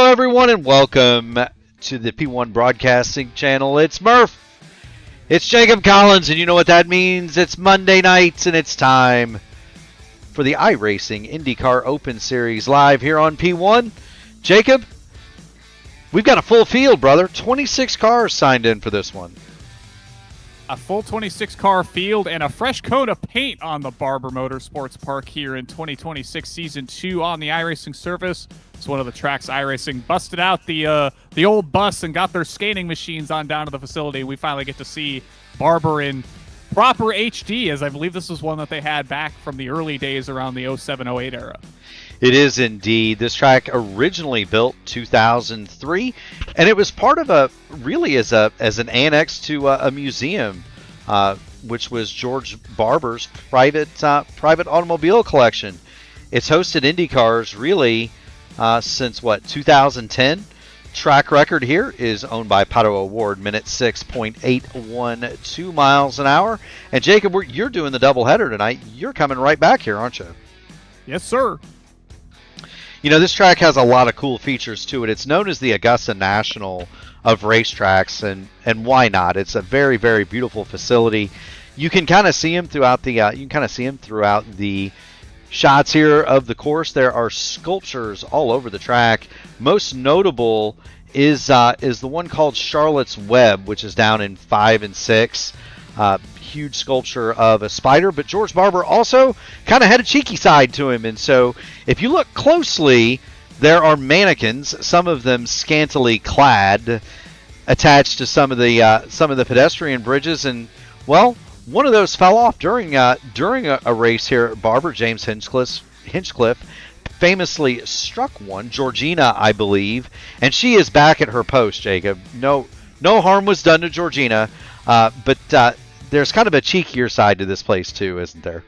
Hello, everyone, and welcome to the P1 Broadcasting Channel. It's Murph. It's Jacob Collins, and you know what that means. It's Monday nights, and it's time for the iRacing INDYCAR Open Series live here on P1. Jacob, we've got a full field, brother. 26 cars signed in for this one. A full 26-car field and a fresh coat of paint on the Barber Motorsports Park here in 2026 Season 2 on the iRacing surface. It's one of the tracks iRacing busted out the old bus and got their skating machines on down to the facility. We finally get to see Barber in proper HD, as I believe this was one that they had back from the early days around the 07-08 era. It is indeed. This track originally built 2003, and it was part of as an annex to a museum, which was George Barber's private automobile collection. It's hosted Indy cars really since 2010. Track record here is owned by Pato Award, minute 6.812 miles an hour. And Jacob, you're doing the doubleheader tonight. You're coming right back here, aren't you? Yes, sir. You know, this track has a lot of cool features to it. It's known as the Augusta National of racetracks, and why not? It's a very, very beautiful facility. You can kind of see them throughout the shots here of the course. There are sculptures all over the track. Most notable is the one called Charlotte's Web, which is down in 5 and 6. Huge sculpture of a spider, but George Barber also kind of had a cheeky side to him, and so if you look closely, there are mannequins, some of them scantily clad, attached to some of the pedestrian bridges, and well, one of those fell off during a race here at Barber. James Hinchcliffe famously struck one, Georgina, I believe, and she is back at her post. Jacob, no harm was done to Georgina, but there's kind of a cheekier side to this place too, isn't there?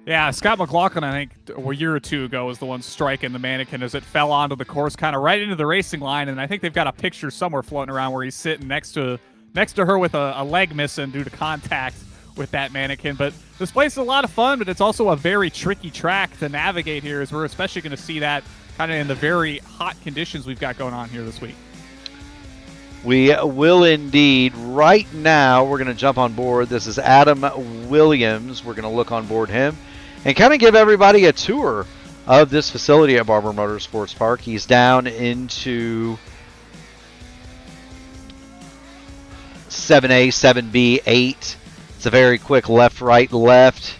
Yeah, Scott McLaughlin, I think a year or two ago, was the one striking the mannequin as it fell onto the course, kind of right into the racing line. And I think they've got a picture somewhere floating around where he's sitting next to her with a leg missing due to contact with that mannequin. But this place is a lot of fun, but it's also a very tricky track to navigate here, as we're especially going to see that kind of in the very hot conditions we've got going on here this week. We will indeed. Right now, we're going to jump on board. This is Adam Williams. We're going to look on board him and kind of give everybody a tour of this facility at Barber Motorsports Park. He's down into 7A, 7B, 8. It's a very quick left, right, left.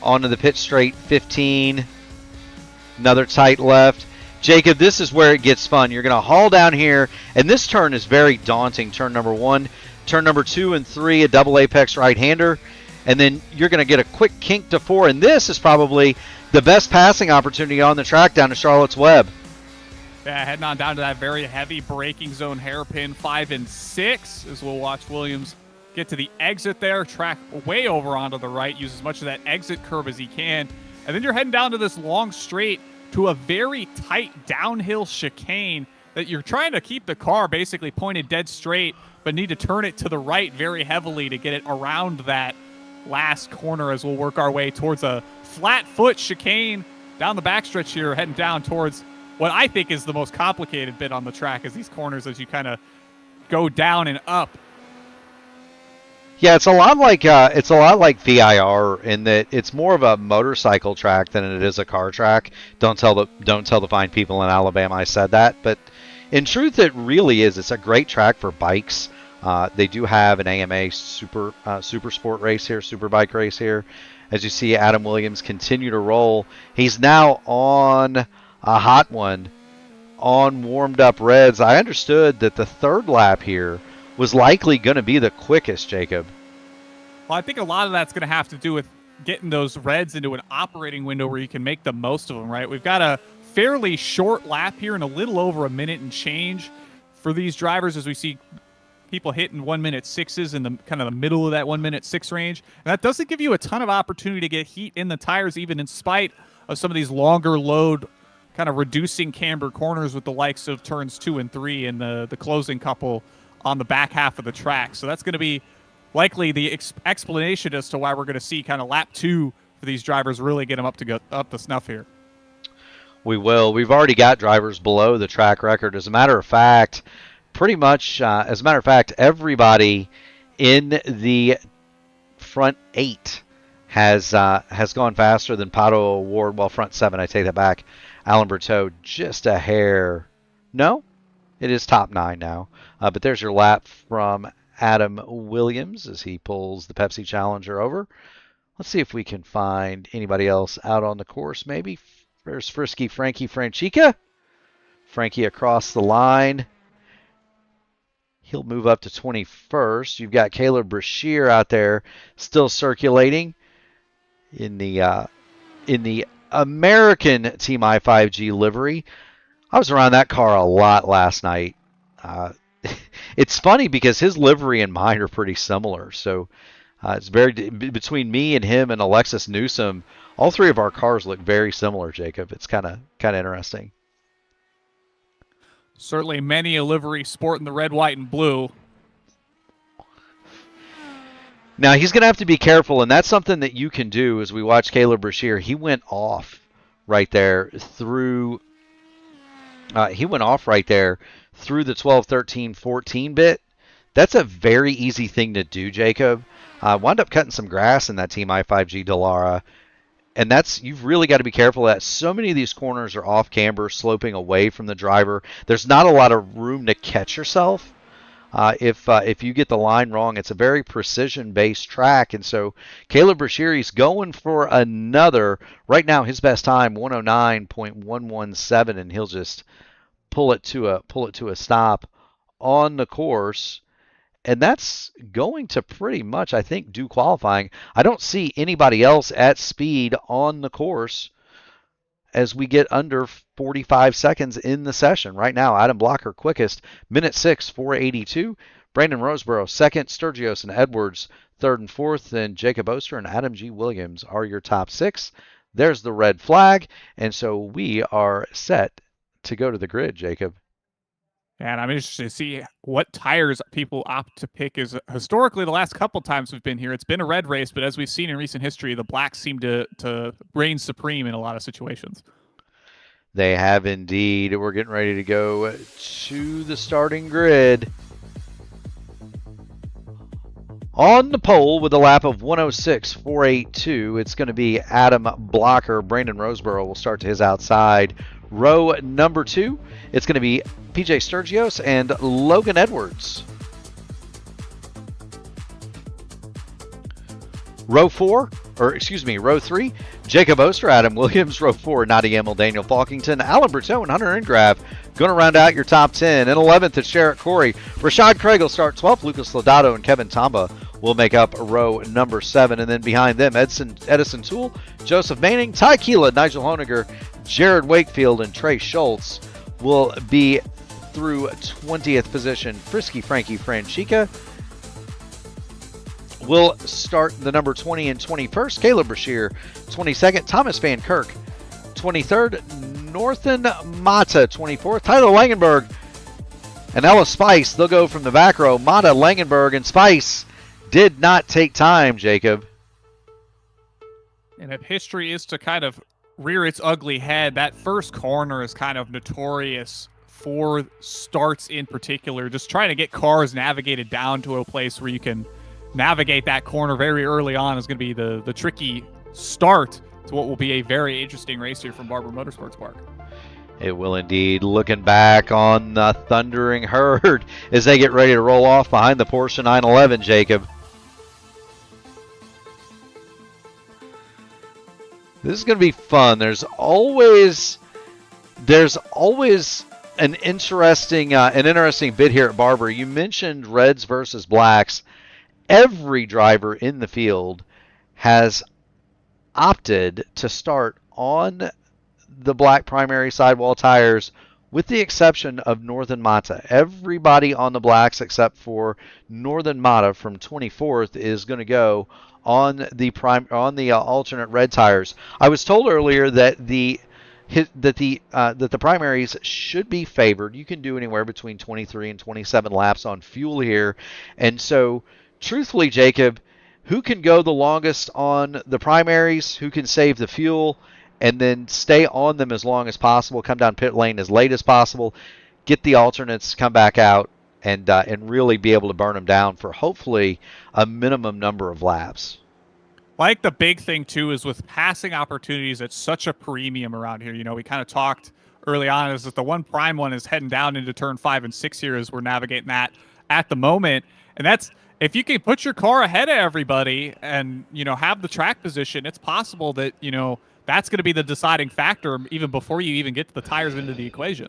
Onto the pit straight, 15. Another tight left. Jacob, this is where it gets fun. You're going to haul down here, and this turn is very daunting. Turn number 1, turn number 2 and 3, a double apex right-hander, and then you're going to get a quick kink to 4, and this is probably the best passing opportunity on the track down to Charlotte's Web. Yeah, heading on down to that very heavy braking zone hairpin, 5 and 6, as we'll watch Williams get to the exit there, track way over onto the right, use as much of that exit curve as he can, and then you're heading down to this long straight to a very tight downhill chicane that you're trying to keep the car basically pointed dead straight, but need to turn it to the right very heavily to get it around that last corner, as we'll work our way towards a flat foot chicane down the backstretch here, heading down towards what I think is the most complicated bit on the track, is these corners as you kind of go down and up. Yeah, it's a lot like VIR in that it's more of a motorcycle track than it is a car track. Don't tell the fine people in Alabama I said that, but in truth, it really is. It's a great track for bikes. They do have an AMA super sport race here, super bike race here. As you see, Adam Williams continue to roll. He's now on a hot one, on warmed up reds. I understood that the third lap here was likely going to be the quickest, Jacob. Well, I think a lot of that's going to have to do with getting those reds into an operating window where you can make the most of them, right? We've got a fairly short lap here and a little over a minute and change for these drivers, as we see people hitting 1:06s in the kind of the middle of that 1:06 range. And that doesn't give you a ton of opportunity to get heat in the tires, even in spite of some of these longer load kind of reducing camber corners with the likes of turns 2 and 3 and the closing couple on the back half of the track. So that's going to be likely the explanation as to why we're going to see kind of lap 2 for these drivers really get them up to snuff here. We will. We've already got drivers below the track record. As a matter of fact, everybody in the front 8 has gone faster than Pato Award. Well, front 7, I take that back. Alan Berteau just a hair. No, it is top 9 now. But there's your lap from Adam Williams as he pulls the Pepsi Challenger over. Let's see if we can find anybody else out on the course. Maybe there's Frisky Frankie Franchica. Frankie across the line. He'll move up to 21st. You've got Caleb Brashear out there still circulating in the American Team I5G livery. I was around that car a lot last night. It's funny because his livery and mine are pretty similar. So it's very between me and him and Alexis Newsom. All three of our cars look very similar, Jacob. It's kind of interesting. Certainly many a livery sporting the red, white, and blue. Now, he's going to have to be careful, and that's something that you can do as we watch Caleb Brashear. He went off right there through the 12, 13, 14 bit. That's a very easy thing to do, Jacob. Wound up cutting some grass in that Team I5G Dallara. And you've really got to be careful of that. So many of these corners are off camber, sloping away from the driver. There's not a lot of room to catch yourself. If you get the line wrong, it's a very precision-based track. And so Caleb Brashear, he's going for another. Right now, his best time, 109.117, and he'll just pull it to a stop on the course. And that's going to pretty much, I think, do qualifying. I don't see anybody else at speed on the course as we get under 45 seconds in the session. Right now, Adam Blocker quickest, minute 6, 4:82. Brandon Roseborough second, Sturgios and Edwards third and fourth, and Jacob Oster and Adam G. Williams are your top 6. There's the red flag, and so we are set to go to the grid, Jacob. And I'm interested to see what tires people opt to pick. Is historically the last couple times we've been here, it's been a red race, but as we've seen in recent history, the blacks seem to reign supreme in a lot of situations. They have indeed. We're getting ready to go to the starting grid. On the pole with a lap of 106.482, it's going to be Adam Blocker. Brandon Roseborough will start to his outside. Row number 2, it's going to be PJ Sturgios and Logan Edwards. Row 3, Jacob Oster, Adam Williams. Row 4, Nadia Emil, Daniel Falkington, Alan Berteau, and Hunter Ingraff. Going to round out your top 10. In 11th, it's Sherritt Corey. Rashad Craig will start 12th. Lucas Lodato and Kevin Tamba will make up row number 7. And then behind them, Edison Toole, Joseph Manning, Ty Keela, Nigel Honiger, Jared Wakefield, and Trey Schultz will be through 20th position. Frisky Frankie Franchica will start the number 20 and 21st. Caleb Brashear, 22nd. Thomas Van Kirk, 23rd. Northen Mata, 24th. Tyler Langenberg and Ella Spice, they'll go from the back row. Mata, Langenberg, and Spice did not take time, Jacob. And if history is to kind of rear its ugly head, that first corner is kind of notorious for starts in particular. Just trying to get cars navigated down to a place where you can navigate that corner very early on is going to be the tricky start to what will be a very interesting race here from Barber Motorsports Park. It will indeed. Looking back on the thundering herd as they get ready to roll off behind the Porsche 911, Jacob. This is going to be fun. There's always an interesting bit here at Barber. You mentioned reds versus blacks. Every driver in the field has opted to start on the black primary sidewall tires, with the exception of Northern Mata. Everybody on the blacks except for Northern Mata from 24th is going to go on the alternate red tires. I was told earlier that the primaries should be favored. You can do anywhere between 23 and 27 laps on fuel here, and so truthfully, Jacob, who can go the longest on the primaries, who can save the fuel, and then stay on them as long as possible, come down pit lane as late as possible, get the alternates, come back out, and really be able to burn them down for hopefully a minimum number of laps. Like the big thing too is with passing opportunities, it's such a premium around here. We kind of talked early on is that the one prime one is heading down into turn 5 and 6 here as we're navigating that at the moment. And that's, if you can put your car ahead of everybody and, have the track position, it's possible that, that's going to be the deciding factor even before you even get to the tires into the equation.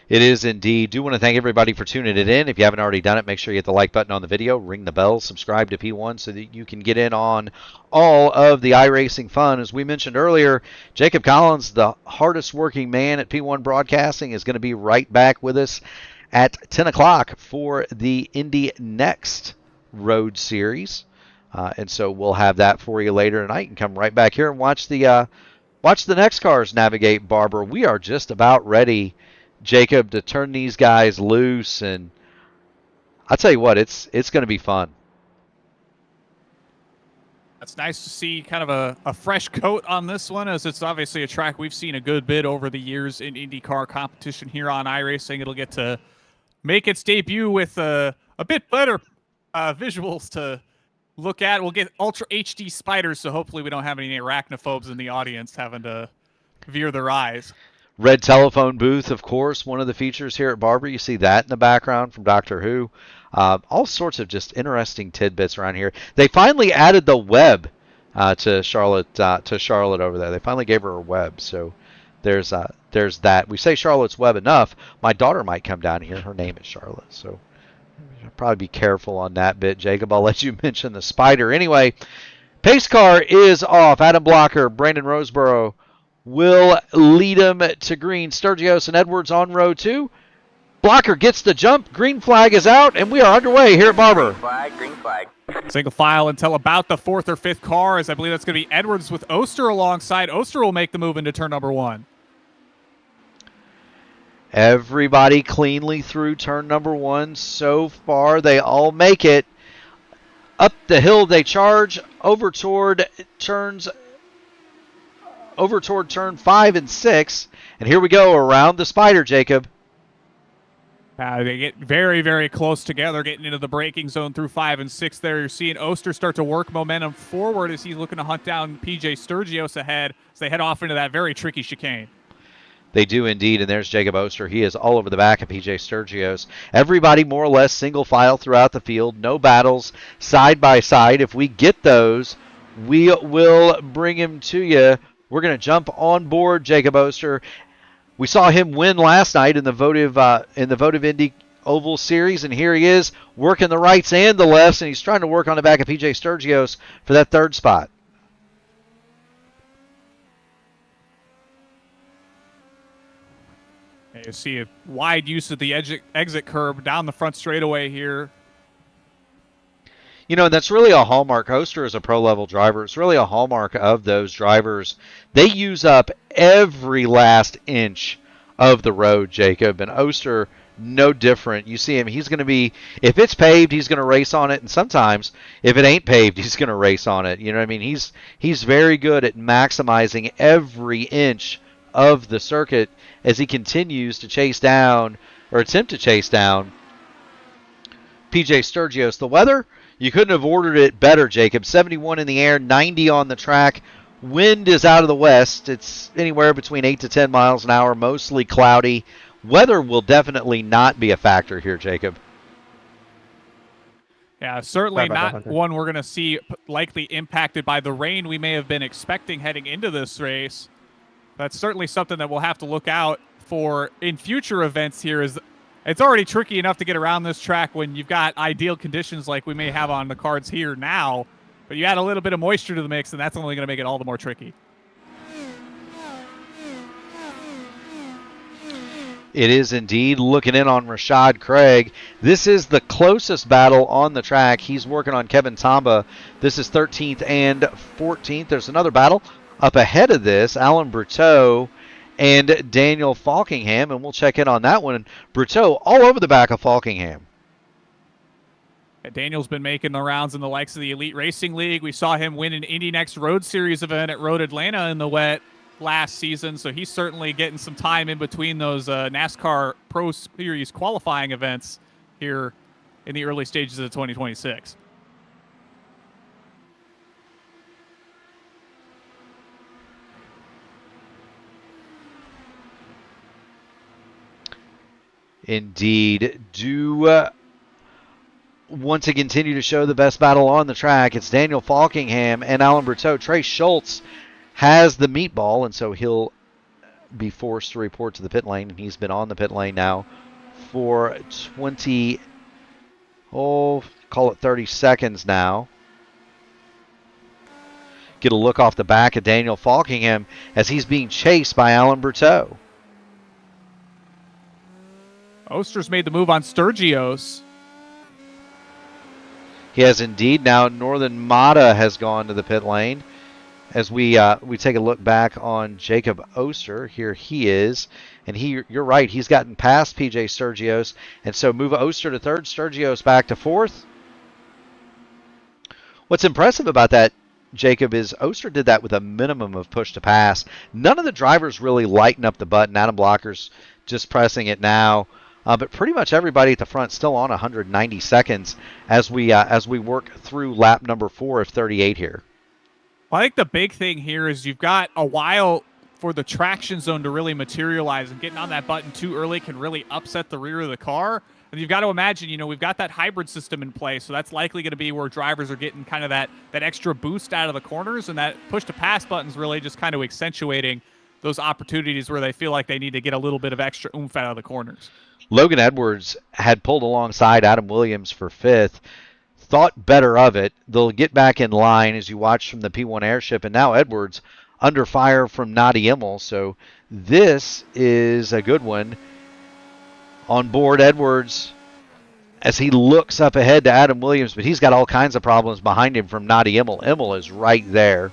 It is indeed. Do want to thank everybody for tuning it in. If you haven't already done it, make sure you hit the like button on the video, ring the bell, subscribe to P1 so that you can get in on all of the iRacing fun. As we mentioned earlier, Jacob Collins, the hardest working man at P1 Broadcasting, is going to be right back with us at 10 o'clock for the Indy Next Road Series. And so we'll have that for you later tonight, and come right back here and watch the next cars navigate Barber. We are just about ready, Jacob, to turn these guys loose, and I'll tell you what, it's going to be fun. That's nice to see kind of a fresh coat on this one, as it's obviously a track we've seen a good bit over the years in IndyCar competition here on iRacing. It'll get to make its debut with a bit better visuals to look at. We'll get Ultra HD spiders, so hopefully we don't have any arachnophobes in the audience having to veer their eyes. Red telephone booth, of course, one of the features here at Barber. You see that in the background from Doctor Who. All sorts of just interesting tidbits around here. They finally added the web to Charlotte over there. They finally gave her a web, so there's that. We say Charlotte's Web enough. My daughter might come down here. Her name is Charlotte, so I'll probably be careful on that bit. Jacob, I'll let you mention the spider. Anyway, pace car is off. Adam Blocker, Brandon Roseborough will lead him to green. Sturgios and Edwards on row 2. Blocker gets the jump. Green flag is out, and we are underway here at Barber. Green flag. Single file until about the 4th or 5th car, as I believe that's going to be Edwards with Oster alongside. Oster will make the move into turn number 1. Everybody cleanly through turn number 1 so far. They all make it. Up the hill they charge over toward turn 5 and 6. And here we go around the spider, Jacob. They get very, very close together, getting into the braking zone through 5 and 6 there. You're seeing Oster start to work momentum forward as he's looking to hunt down PJ Sturgios ahead as they head off into that very tricky chicane. They do indeed, and there's Jacob Oster. He is all over the back of PJ Sturgios. Everybody more or less single file throughout the field. No battles side by side. If we get those, we will bring him to you. We're going to jump on board Jacob Oster. We saw him win last night in the Votive Indy Oval Series, and here he is working the rights and the lefts, and he's trying to work on the back of PJ Sturgios for that 3rd spot. You see a wide use of the exit curb down the front straightaway here. You know, that's really a hallmark. Oster is a pro-level driver. It's really a hallmark of those drivers. They use up every last inch of the road, Jacob. And Oster, no different. You see him, he's going to be, if it's paved, he's going to race on it. And sometimes, if it ain't paved, he's going to race on it. You know what I mean? He's very good at maximizing every inch of the circuit as he continues to chase down, or attempt to chase down, PJ Sturgios. The weather, you couldn't have ordered it better, Jacob. 71 in the air, 90 on the track. Wind is out of the west. It's anywhere between 8 to 10 miles an hour, mostly cloudy. Weather will definitely not be a factor here, Jacob. Yeah, certainly not one we're going to see likely impacted by the rain we may have been expecting heading into this race. That's certainly something that we'll have to look out for in future events here. It's already tricky enough to get around this track when you've got ideal conditions like we may have on the cards here now, but you add a little bit of moisture to the mix, and that's only going to make it all the more tricky. It is indeed. Looking in on Rashad Craig. This is the closest battle on the track. He's working on Kevin Tamba. This is 13th and 14th. There's another battle up ahead of this. Alan Bruteau and Daniel Falkingham, and we'll check in on that one. Bruteau all over the back of Falkingham. Daniel's been making the rounds in the likes of the Elite Racing League. We saw him win an Indy Next Road Series event at Road Atlanta in the wet last season, so he's certainly getting some time in between those NASCAR Pro Series qualifying events here in the early stages of 2026. Indeed. Want to continue to show the best battle on the track. It's Daniel Falkingham and Alan Berteau. Trey Schultz has the meatball, and so he'll be forced to report to the pit lane. He's been on the pit lane now for 30 seconds now. Get a look off the back of Daniel Falkingham as he's being chased by Alan Berteau. Oster's made the move on Sturgios. He has indeed. Now Northern Mata has gone to the pit lane. As we take a look back on Jacob Oster, here he is, and you're right, he's gotten past PJ Sturgios, and so move Oster to third, Sturgios back to fourth. What's impressive about that, Jacob, is Oster did that with a minimum of push to pass. None of the drivers really lighten up the button. Adam Blocker's just pressing it now. But pretty much everybody at the front still on 190 seconds as we work through lap number 4 of 38 here. Well, I think the big thing here is you've got a while for the traction zone to really materialize, and getting on that button too early can really upset the rear of the car. And you've got to imagine, we've got that hybrid system in place, so that's likely going to be where drivers are getting kind of that extra boost out of the corners, and that push-to-pass button's really just kind of accentuating those opportunities where they feel like they need to get a little bit of extra oomph out of the corners. Logan Edwards had pulled alongside Adam Williams for 5th, thought better of it. They'll get back in line as you watch from the P1 airship, and now Edwards under fire from Nadi Immel, so this is a good one. On board Edwards as he looks up ahead to Adam Williams, but he's got all kinds of problems behind him from Nadi Immel. Immel is right there.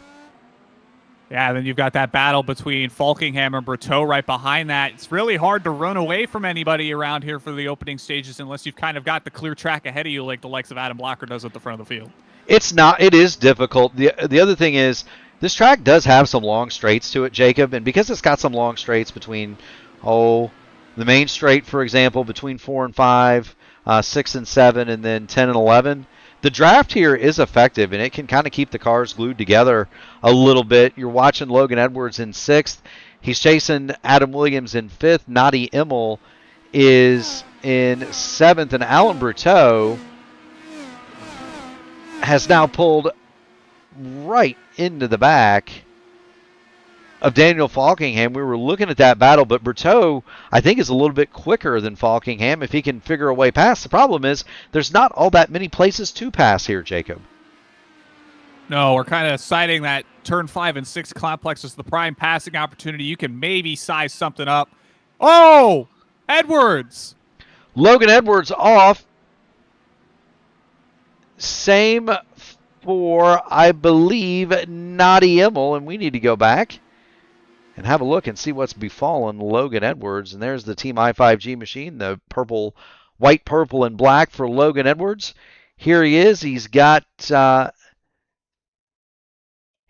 Yeah, then you've got that battle between Falkingham and Berteau right behind that. It's really hard to run away from anybody around here for the opening stages unless you've kind of got the clear track ahead of you like the likes of Adam Blocker does at the front of the field. It's not. It is difficult. The other thing is this track does have some long straights to it, Jacob, and because it's got some long straights between, the main straight, for example, between 4 and 5, 6 and 7, and then 10 and 11, the draft here is effective, and it can kind of keep the cars glued together a little bit. You're watching Logan Edwards in 6th. He's chasing Adam Williams in 5th. Nadi Immel is in 7th, and Alan Berteau has now pulled right into the back of Daniel Falkingham. We were looking at that battle, but Berteau, I think, is a little bit quicker than Falkingham if he can figure a way past. The problem is there's not all that many places to pass here, Jacob. No, we're kind of citing that turn 5 and 6 complex as the prime passing opportunity. You can maybe size something up. Oh, Edwards. Logan Edwards off. Same for, I believe, Nadi Immel, and we need to go back and have a look and see what's befallen Logan Edwards. And there's the Team I5G machine, the white, purple, and black for Logan Edwards. Here he is. He's got Nadi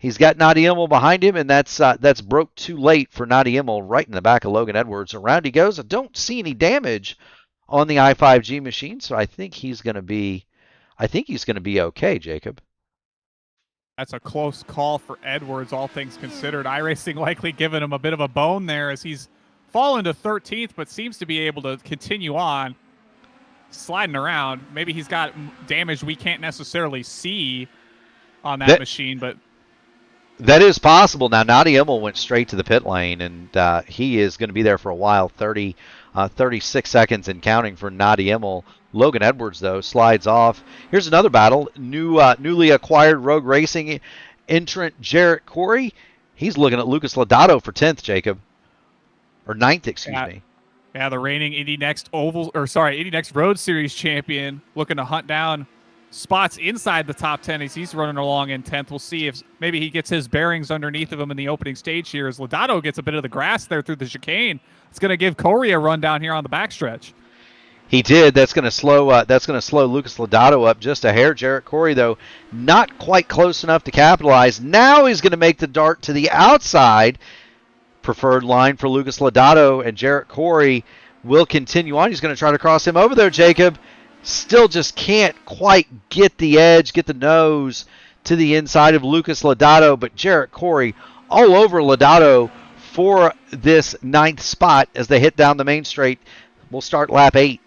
Immel behind him, and that's broke too late for Nadi Immel right in the back of Logan Edwards. Around he goes. I don't see any damage on the I5G machine, so I think he's going to be okay, Jacob. That's a close call for Edwards, all things considered. iRacing likely giving him a bit of a bone there as he's fallen to 13th, but seems to be able to continue on, sliding around. Maybe he's got damage we can't necessarily see on that machine, but that is possible. Now, Nadi Immel went straight to the pit lane, and he is going to be there for a while, 36 seconds and counting for Nadi Immel. Logan Edwards, though, slides off. Here's another battle. Newly acquired Rogue Racing entrant Jarrett Corey. He's looking at Lucas Lodato for 10th, Jacob. Or 9th, excuse me. Yeah, the reigning Indy Next Road Series champion looking to hunt down spots inside the top 10 as he's running along in 10th. We'll see if maybe he gets his bearings underneath of him in the opening stage here as Lodato gets a bit of the grass there through the chicane. It's going to give Corey a run down here on the backstretch. He did. That's going to slow Lucas Lodato up just a hair. Jarrett Corey, though, not quite close enough to capitalize. Now he's going to make the dart to the outside. Preferred line for Lucas Lodato, and Jarrett Corey will continue on. He's going to try to cross him over there, Jacob. Still just can't quite get the edge, get the nose to the inside of Lucas Lodato, but Jarrett Corey all over Lodato for this 9th spot as they hit down the main straight. We'll start lap 8.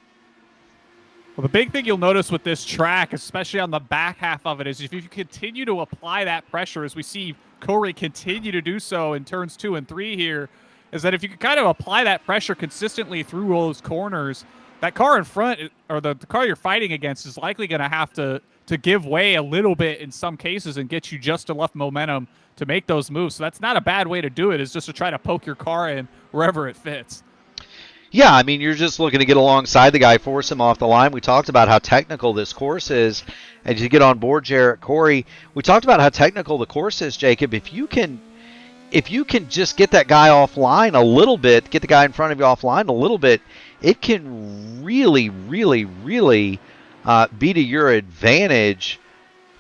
Well, the big thing you'll notice with this track, especially on the back half of it, is if you continue to apply that pressure, as we see Corey continue to do so in turns 2 and 3 here, is that if you can kind of apply that pressure consistently through all those corners, that car in front, or the car you're fighting against, is likely going to have to give way a little bit in some cases and get you just enough momentum to make those moves. So that's not a bad way to do it, is just to try to poke your car in wherever it fits. Yeah, I mean, you're just looking to get alongside the guy, force him off the line. We talked about how technical this course is. As you get on board Jarrett Corey, we talked about how technical the course is, Jacob. If you can just get that guy offline a little bit, get the guy in front of you offline a little bit, it can really, really, really be to your advantage.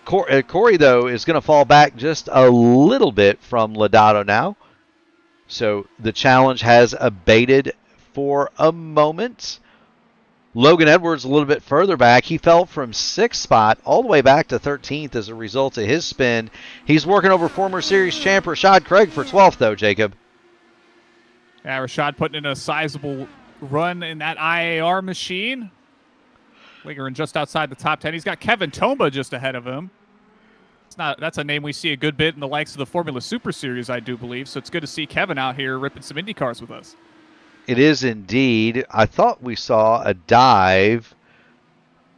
Corey, though, is going to fall back just a little bit from Lodato now. So the challenge has abated for a moment. Logan Edwards a little bit further back. He fell from 6th spot all the way back to 13th as a result of his spin. He's working over former series champ Rashad Craig for 12th, though, Jacob. Yeah, Rashad putting in a sizable run in that IAR machine. Lingering just outside the top 10. He's got Kevin Tomba just ahead of him. That's a name we see a good bit in the likes of the Formula Super Series, I do believe. So it's good to see Kevin out here ripping some IndyCars with us. It is indeed. I thought we saw a dive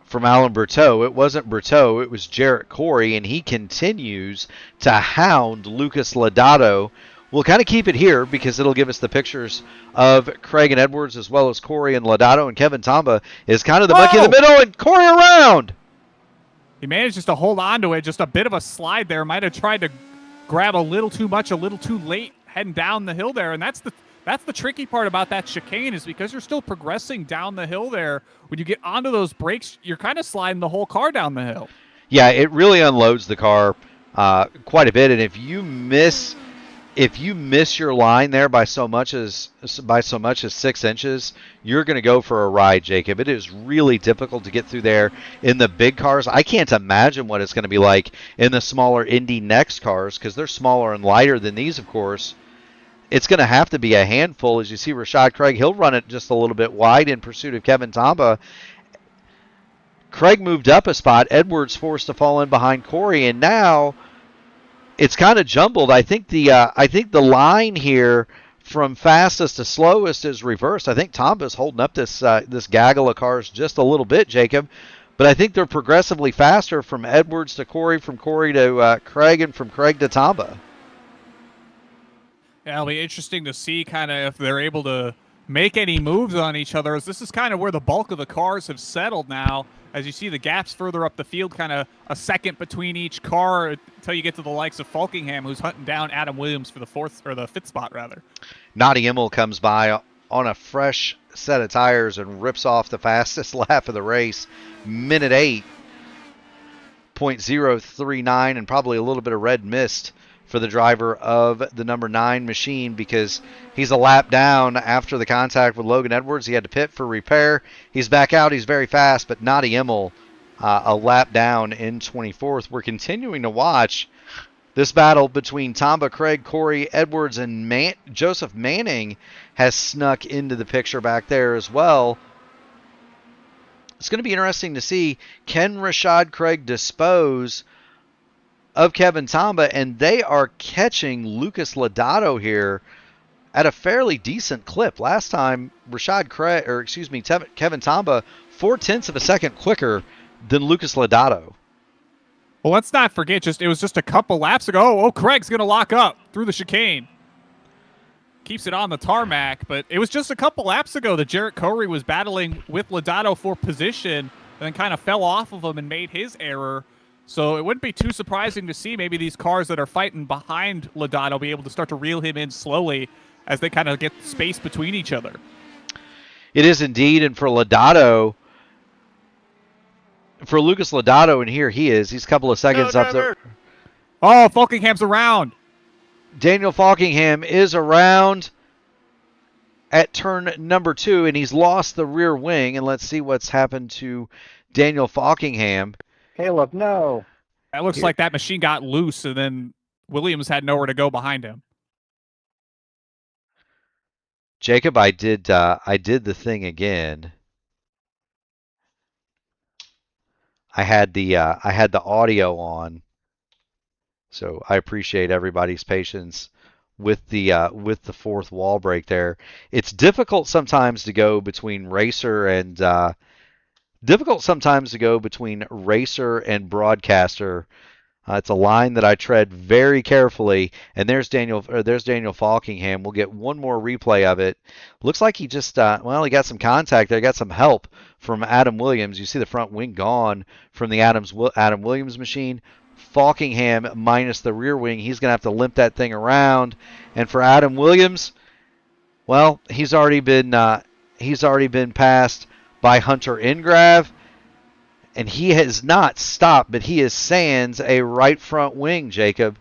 from Alan Berteau. It wasn't Berteau, it was Jarrett Corey, and he continues to hound Lucas Lodato. We'll kind of keep it here because it'll give us the pictures of Craig and Edwards as well as Corey and Lodato, and Kevin Tomba is kind of the monkey in the middle, and Corey around. He managed just to hold on to it, just a bit of a slide there. Might have tried to grab a little too much, a little too late heading down the hill there, and that's the tricky part about that chicane, is because you're still progressing down the hill there. When you get onto those brakes, you're kind of sliding the whole car down the hill. Yeah, it really unloads the car quite a bit, and if you miss your line there by so much as 6 inches, you're going to go for a ride, Jacob. It is really difficult to get through there in the big cars. I can't imagine what it's going to be like in the smaller Indy Next cars, because they're smaller and lighter than these, of course. It's going to have to be a handful. As you see Rashad Craig, he'll run it just a little bit wide in pursuit of Kevin Tomba. Craig moved up a spot. Edwards forced to fall in behind Corey, and now it's kind of jumbled. I think the line here from fastest to slowest is reversed. I think Tomba's holding up this gaggle of cars just a little bit, Jacob. But I think they're progressively faster from Edwards to Corey, from Corey to Craig, and from Craig to Tomba. Yeah, it'll be interesting to see kind of if they're able to make any moves on each other, as this is kind of where the bulk of the cars have settled now. As you see the gaps further up the field, kind of a second between each car until you get to the likes of Falkingham, who's hunting down Adam Williams for the 5th spot, rather. Nottie Immel comes by on a fresh set of tires and rips off the fastest lap of the race. Minute 8.039, and probably a little bit of red mist for the driver of the number 9 machine, because he's a lap down after the contact with Logan Edwards. He had to pit for repair. He's back out. He's very fast, but Nottie Immel a lap down in 24th. We're continuing to watch this battle between Tomba, Craig, Corey, Edwards, and Joseph Manning has snuck into the picture back there as well. It's going to be interesting to see, can Rashad Craig dispose of Kevin Tomba, and they are catching Lucas Lodato here at a fairly decent clip. Last time, Kevin Tomba 0.4 of a second quicker than Lucas Lodato. Well, let's not forget, it was just a couple laps ago. Oh, Craig's going to lock up through the chicane. Keeps it on the tarmac, but it was just a couple laps ago that Jarrett Corey was battling with Lodato for position and then kind of fell off of him and made his error. So it wouldn't be too surprising to see maybe these cars that are fighting behind Lodato be able to start to reel him in slowly as they kind of get space between each other. It is indeed, and for Lucas Lodato, and here he is. He's a couple of seconds up there. Oh, Falkingham's around. Daniel Falkingham is around at turn number 2, and he's lost the rear wing. And let's see what's happened to Daniel Falkingham. Caleb, no. That looks like that machine got loose, and then Williams had nowhere to go behind him. Jacob, I did the thing again. I had the audio on, so I appreciate everybody's patience with the fourth wall break there. It's difficult sometimes to go between racer and broadcaster. It's a line that I tread very carefully. And there's Daniel Falkingham. We'll get one more replay of it. Looks like he just he got some contact there, got some help from Adam Williams. You see the front wing gone from the Adam Williams machine. Falkingham minus the rear wing. He's going to have to limp that thing around. And for Adam Williams, well, he's already been passed by Hunter Ingrave. And he has not stopped, but he is sans a right front wing, Jacob.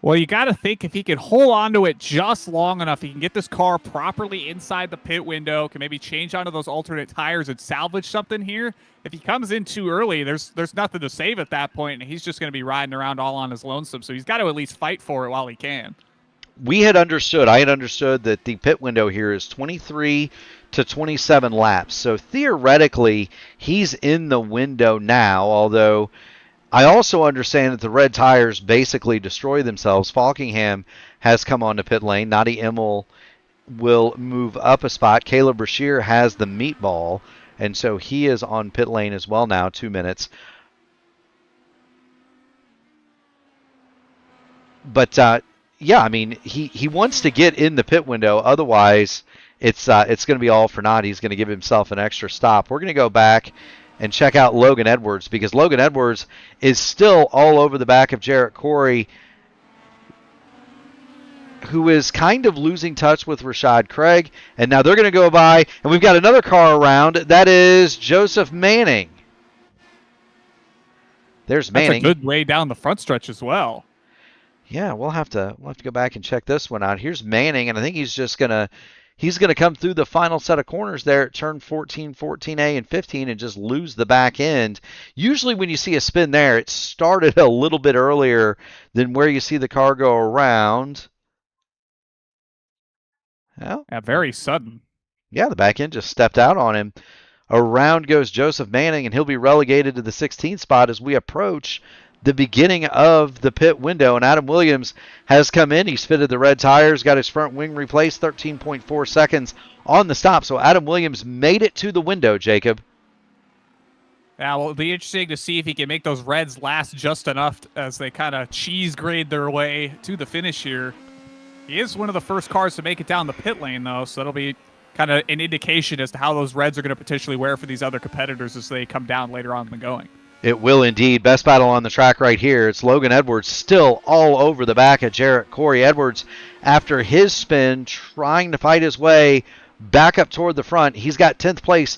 Well, you got to think if he can hold on to it just long enough, he can get this car properly inside the pit window, can maybe change onto those alternate tires and salvage something here. If he comes in too early, there's nothing to save at that point, and he's just going to be riding around all on his lonesome. So he's got to at least fight for it while he can. I had understood that the pit window here is 23 to 27 laps. So theoretically, he's in the window now, although I also understand that the red tires basically destroy themselves. Falkingham has come on to pit lane. Nadi Immel will move up a spot. Caleb Brashear has the meatball, and so he is on pit lane as well now, 2 minutes. But yeah, I mean, he wants to get in the pit window. Otherwise, it's going to be all for naught. He's going to give himself an extra stop. We're going to go back and check out Logan Edwards, because Logan Edwards is still all over the back of Jarrett Corey, who is kind of losing touch with Rashad Craig. And now they're going to go by, and we've got another car around. That is Joseph Manning. There's Manning. That's a good way down the front stretch as well. Yeah, we'll have to go back and check this one out. Here's Manning, and I think he's gonna come through the final set of corners there at turn 14, 14A, and 15, and just lose the back end. Usually when you see a spin there, it started a little bit earlier than where you see the car go around. Well, yeah, very sudden. Yeah, the back end just stepped out on him. Around goes Joseph Manning, and he'll be relegated to the 16th spot as we approach the beginning of the pit window. And Adam Williams has come in. He's fitted the red tires, got his front wing replaced, 13.4 seconds on the stop. So Adam Williams made it to the window, Jacob. Yeah, well, it'll be interesting to see if he can make those reds last just enough as they kind of cheese grade their way to the finish here. He is one of the first cars to make it down the pit lane, though, so that'll be kind of an indication as to how those reds are going to potentially wear for these other competitors as they come down later on in the going. It will indeed. Best battle on the track right here. It's Logan Edwards still all over the back of Jarrett Corey. Edwards, after his spin, trying to fight his way back up toward the front. He's got 10th place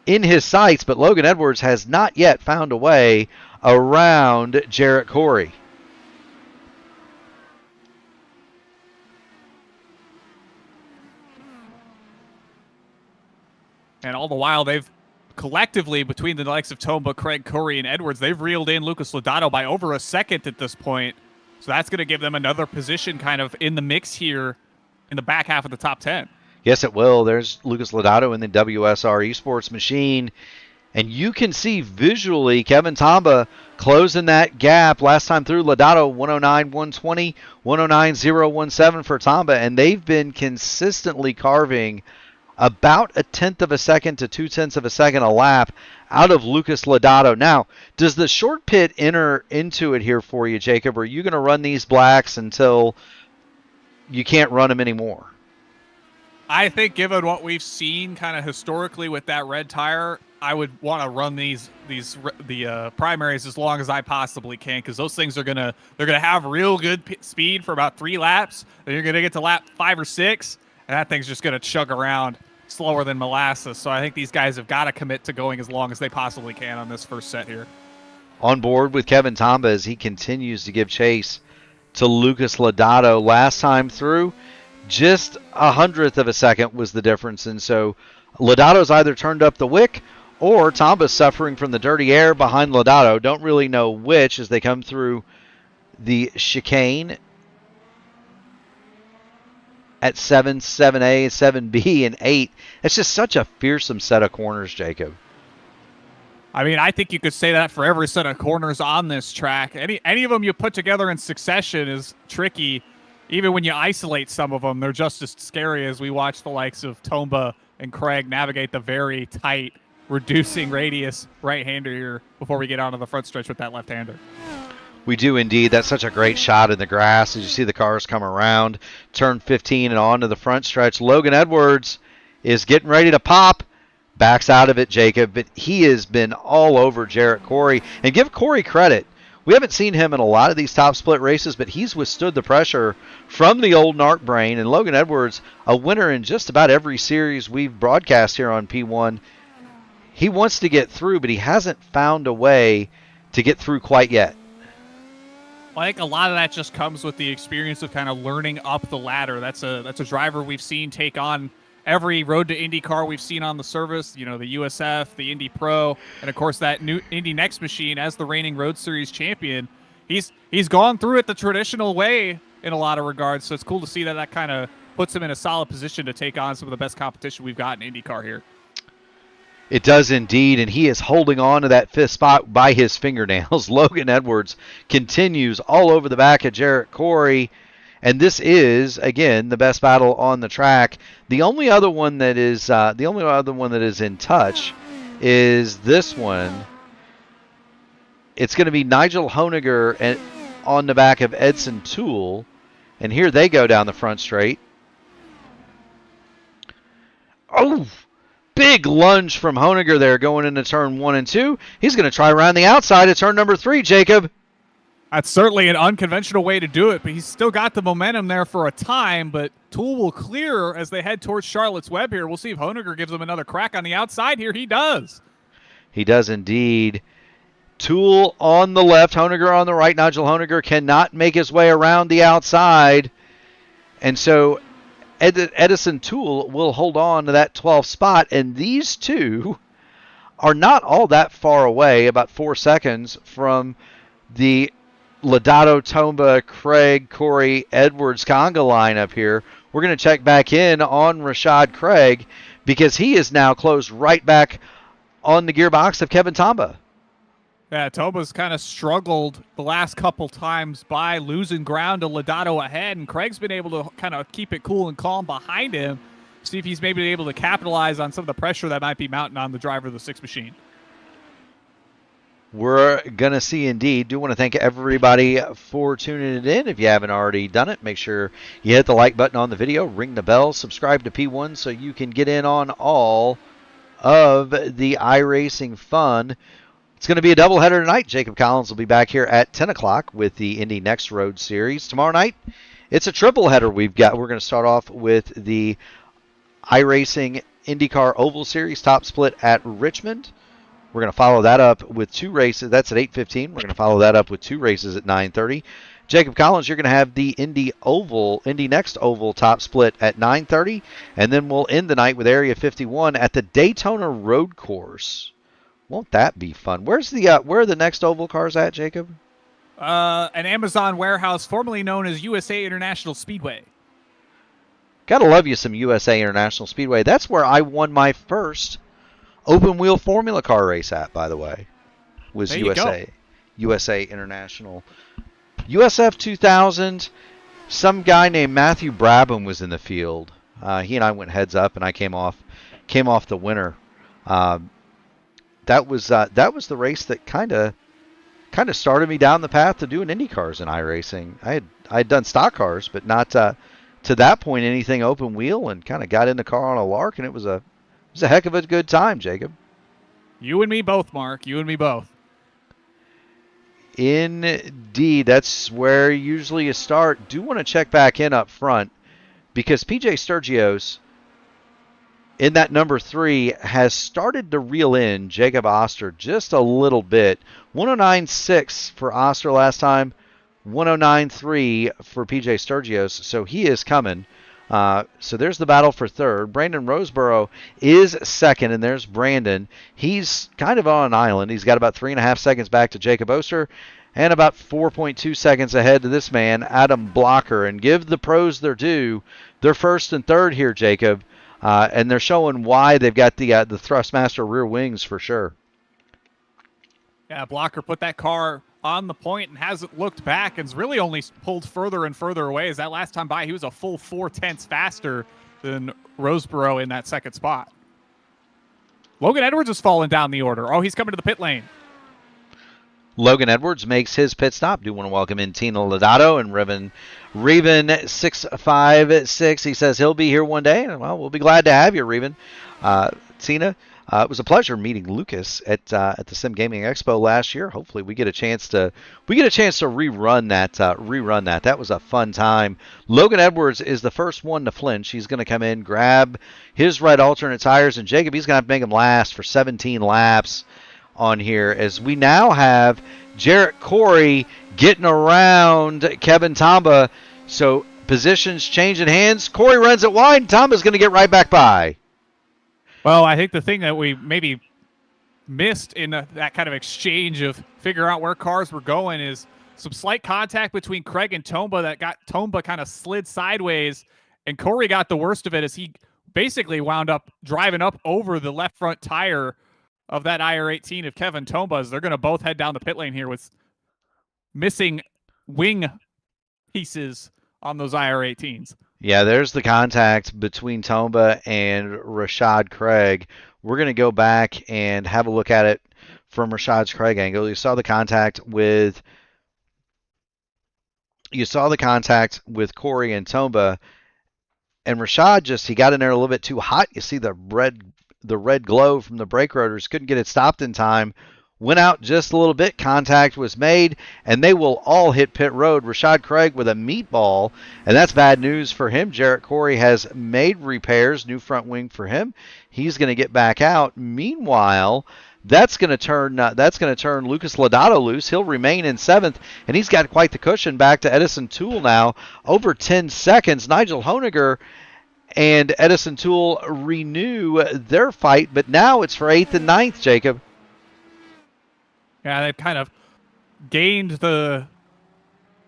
in his sights, but Logan Edwards has not yet found a way around Jarrett Corey. And all the while, they've collectively, between the likes of Tomba, Craig, Corey, and Edwards, they've reeled in Lucas Lodato by over a second at this point. So that's going to give them another position kind of in the mix here in the back half of the top 10. Yes, it will. There's Lucas Lodato in the WSR Esports machine. And you can see visually Kevin Tomba closing that gap. Last time through, Lodato 109.120, 109.017 for Tomba. And they've been consistently carving about 1/10 of a second to 2/10 of a second a lap out of Lucas Lodato. Now, does the short pit enter into it here for you, Jacob? Or are you going to run these blacks until you can't run them anymore? I think given what we've seen kind of historically with that red tire, I would want to run the primaries as long as I possibly can, because those things they're gonna have real good speed for about 3 laps. Then you're gonna get to lap 5 or 6, and that thing's just gonna chug around slower than molasses. So I think these guys have got to commit to going as long as they possibly can on this first set here. On board with Kevin Tomba as he continues to give chase to Lucas Lodato last time through. Just 100th of a second was the difference. And so Lodato's either turned up the wick or Tomba's suffering from the dirty air behind Lodato. Don't really know which as they come through the chicane at 7, 7A, 7B, and 8. It's just such a fearsome set of corners, Jacob. I mean, I think you could say that for every set of corners on this track. Any of them you put together in succession is tricky. Even when you isolate some of them, they're just as scary as we watch the likes of Tomba and Craig navigate the very tight, reducing radius right-hander here before we get onto the front stretch with that left-hander. We do indeed. That's such a great shot in the grass as you see the cars come around, turn 15 and on to the front stretch. Logan Edwards is getting ready to pop. Backs out of it, Jacob, but he has been all over Jarrett Corey. And give Corey credit. We haven't seen him in a lot of these top split races, but he's withstood the pressure from the old narc brain. And Logan Edwards, a winner in just about every series we've broadcast here on P1. He wants to get through, but he hasn't found a way to get through quite yet. I think a lot of that just comes with the experience of kind of learning up the ladder. That's a driver we've seen take on every road to IndyCar we've seen on the service, the USF, the Indy Pro, and of course that new Indy Next machine as the reigning Road Series champion. He's gone through it the traditional way in a lot of regards, so it's cool to see that kind of puts him in a solid position to take on some of the best competition we've got in IndyCar here. It does indeed, and he is holding on to that fifth spot by his fingernails. Logan Edwards continues all over the back of Jarrett Corey, and this is again the best battle on the track. The only other one that is in touch is this one. It's going to be Nigel Honegger on the back of Edson Toole, and here they go down the front straight. Oh! Big lunge from Honegger there going into turn 1 and 2. He's going to try around the outside at turn number 3, Jacob. That's certainly an unconventional way to do it, but he's still got the momentum there for a time, but Toole will clear as they head towards Charlotte's Web here. We'll see if Honegger gives him another crack on the outside here. He does. He does indeed. Toole on the left, Honegger on the right. Nigel Honegger cannot make his way around the outside, and so Edison Toole will hold on to that 12th spot, and these two are not all that far away, about 4 seconds from the Lodato, Tomba, Craig, Corey, Edwards conga lineup here. We're going to check back in on Rashad Craig because he is now closed right back on the gearbox of Kevin Tomba. Yeah, Tomba's kind of struggled the last couple times by losing ground to Lodato ahead, and Craig's been able to kind of keep it cool and calm behind him, see if he's maybe able to capitalize on some of the pressure that might be mounting on the driver of the 6 machine. We're going to see indeed. Do want to thank everybody for tuning in. If you haven't already done it, make sure you hit the like button on the video, ring the bell, subscribe to P1 so you can get in on all of the iRacing fun. It's going to be a doubleheader tonight. Jacob Collins will be back here at 10 o'clock with the Indy Next Road Series. Tomorrow night, it's a tripleheader we've got. We're going to start off with the iRacing INDYCAR Oval Series top split at Richmond. We're going to follow that up with 2 races. That's at 8:15. We're going to follow that up with 2 races at 9:30. Jacob Collins, you're going to have the Indy Next Oval top split at 9:30, and then we'll end the night with Area 51 at the Daytona Road Course. Won't that be fun? Where are the next oval cars at, Jacob? An Amazon warehouse formerly known as USA International Speedway. Gotta love you some USA International Speedway. That's where I won my first open wheel formula car race at, by the way. Was USA International. USF 2000, some guy named Matthew Brabham was in the field. He and I went heads up, and I came off the winner. That was the race that kind of started me down the path to doing IndyCars and iRacing. I had done stock cars, but not to that point anything open wheel, and kind of got in the car on a lark, and it was a heck of a good time, Jacob. You and me both, Mark. You and me both. Indeed, that's where usually you start. Do want to check back in up front because PJ Sturgios in that number 3 has started to reel in Jacob Oster just a little bit. 109.6 for Oster last time. 109.3 for PJ Sturgios, so he is coming. So there's the battle for third. Brandon Roseborough is second, and there's Brandon. He's kind of on an island. He's got about 3.5 seconds back to Jacob Oster and about 4.2 seconds ahead to this man, Adam Blocker. And give the pros their due. They're first and third here, Jacob, and they're showing why they've got the Thrustmaster rear wings for sure. Yeah, Blocker put that car on the point and hasn't looked back and's really only pulled further and further away. As that last time by, he was a full 4/10 faster than Roseborough in that second spot. Logan Edwards is falling down the order. Oh, he's coming to the pit lane. Logan Edwards makes his pit stop. Do want to welcome in Tina Lodato and Reven 656. He says he'll be here one day. Well, we'll be glad to have you, Reven. Tina, it was a pleasure meeting Lucas at the Sim Gaming Expo last year. Hopefully, we get a chance to rerun that. That was a fun time. Logan Edwards is the first one to flinch. He's going to come in, grab his right alternate tires, and Jacob, he's going to have to make him last for 17 laps on here. As we now have Jarrett Corey getting around Kevin Tomba. So positions changing hands. Corey runs it wide, and Tomba's going to get right back by. Well, I think the thing that we maybe missed in that kind of exchange of figuring out where cars were going is some slight contact between Craig and Tomba that got Tomba kind of slid sideways, and Corey got the worst of it as he basically wound up driving up over the left front tire of that IR18 of Kevin Tomba's. They're going to both head down the pit lane here with missing wing pieces on those IR18s. Yeah, there's the contact between Tomba and Rashad Craig. We're going to go back and have a look at it from Rashad's Craig angle. You saw the contact with Corey and Tomba, and Rashad he got in there a little bit too hot. You see the red glow from the brake rotors. Couldn't get it stopped in time. Went out just a little bit. Contact was made, and they will all hit pit road. Rashad Craig with a meatball, and that's bad news for him. Jarrett Corey has made repairs, new front wing for him. He's going to get back out. Meanwhile, that's going to turn Lucas Lodato loose. He'll remain in seventh, and he's got quite the cushion back to Edison Toole now. Over 10 seconds. Nigel Honiger and Edison Toole renew their fight, but now it's for 8th and 9th, Jacob. Yeah, they've kind of gained the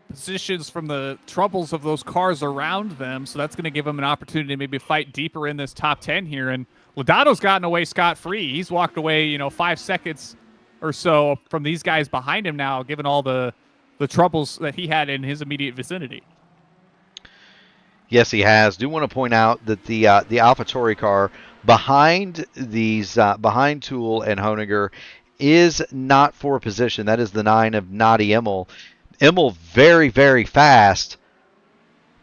positions from the troubles of those cars around them, so that's going to give them an opportunity to maybe fight deeper in this top 10 here. And Lodato's gotten away scot-free. He's walked away, 5 seconds or so from these guys behind him now, given all the troubles that he had in his immediate vicinity. Yes, he has. Do want to point out that the AlphaTauri car behind Toole and Honiger is not for position. That is the 9 of Nadi Immel. Immel very, very fast,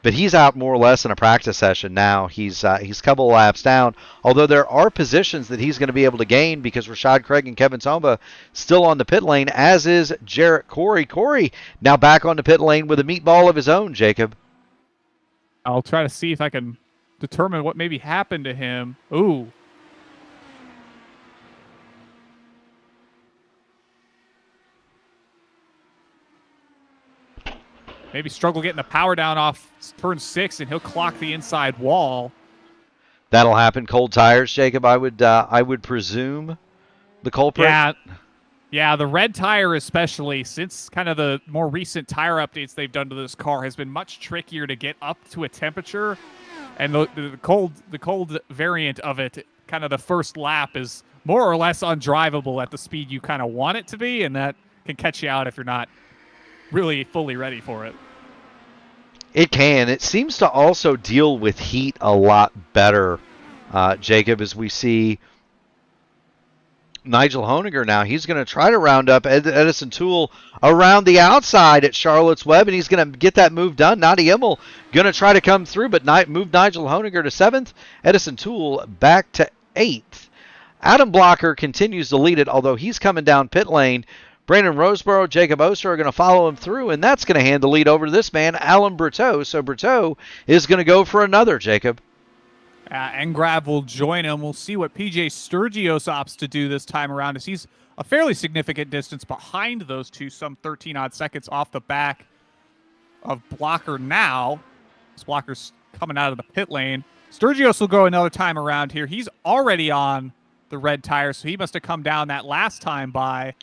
but he's out more or less in a practice session now. He's a couple of laps down, although there are positions that he's going to be able to gain because Rashad Craig and Kevin Tomba still on the pit lane, as is Jarrett Corey. Corey now back on the pit lane with a meatball of his own, Jacob. I'll try to see if I can determine what maybe happened to him. Ooh. Maybe struggle getting the power down off turn 6, and he'll clock the inside wall. That'll happen. Cold tires, Jacob. I would presume the culprit. Yeah. The red tire, especially since kind of the more recent tire updates they've done to this car, has been much trickier to get up to a temperature. And the cold variant of it, kind of the first lap, is more or less undrivable at the speed you kind of want it to be, and that can catch you out if you're not really fully ready for it. It can. It seems to also deal with heat a lot better, Jacob, as we see Nigel Honiger now. He's going to try to round up Edison Toole around the outside at Charlotte's Web, and he's going to get that move done. Nadi Immel going to try to come through, but move Nigel Honiger to 7th. Edison Toole back to 8th. Adam Blocker continues to lead it, although he's coming down pit lane. Brandon Roseborough, Jacob Oster are going to follow him through, and that's going to hand the lead over to this man, Alan Berteau. So Berteau is going to go for another, Jacob. Engrav will join him. We'll see what PJ Sturgios opts to do this time around, as he's a fairly significant distance behind those two, some 13-odd seconds off the back of Blocker now. This Blocker's coming out of the pit lane. Sturgios will go another time around here. He's already on the red tire, so he must have come down that last time by.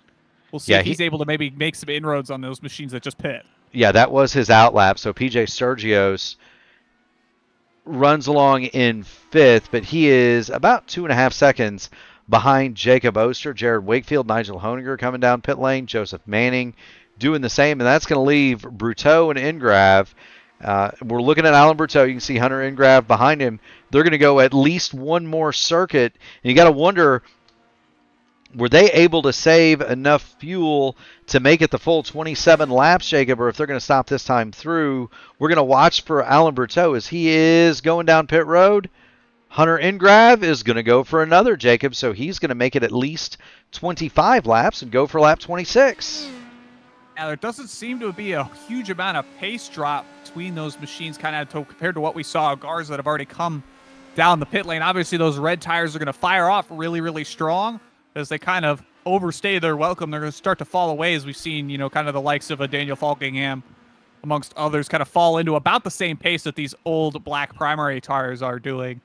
We'll see if he's able to maybe make some inroads on those machines that just pit. Yeah, that was his outlap. So PJ Sturgios runs along in 5th, but he is about 2.5 seconds behind Jacob Oster. Jared Wakefield, Nigel Honinger coming down pit lane. Joseph Manning doing the same, and that's going to leave Bruteau and Ingrav. We're looking at Alan Bruteau. You can see Hunter Ingrav behind him. They're going to go at least one more circuit, and you got to wonder, were they able to save enough fuel to make it the full 27 laps, Jacob, or if they're going to stop this time through? We're going to watch for Alan Bruteau as he is going down pit road. Hunter Ingrav is going to go for another, Jacob, so he's going to make it at least 25 laps and go for lap 26. Now, there doesn't seem to be a huge amount of pace drop between those machines kind of compared to what we saw of cars that have already come down the pit lane. Obviously, those red tires are going to fire off really, really strong. As they kind of overstay their welcome, they're going to start to fall away, as we've seen, kind of the likes of a Daniel Falkingham, amongst others, kind of fall into about the same pace that these old black primary tires are doing.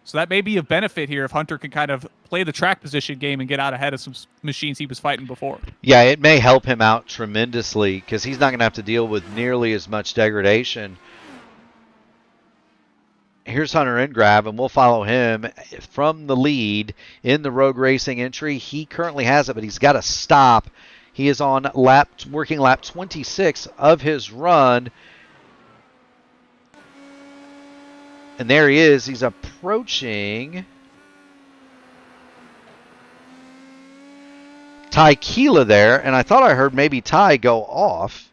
So that may be a benefit here if Hunter can kind of play the track position game and get out ahead of some machines he was fighting before. Yeah, it may help him out tremendously because he's not going to have to deal with nearly as much degradation. Here's Hunter Ingrav, and we'll follow him from the lead in the road racing entry. He currently has it, but he's got to stop. He is on working lap 26 of his run. And there he is. He's approaching Ty Keela there, and I thought I heard maybe Ty go off.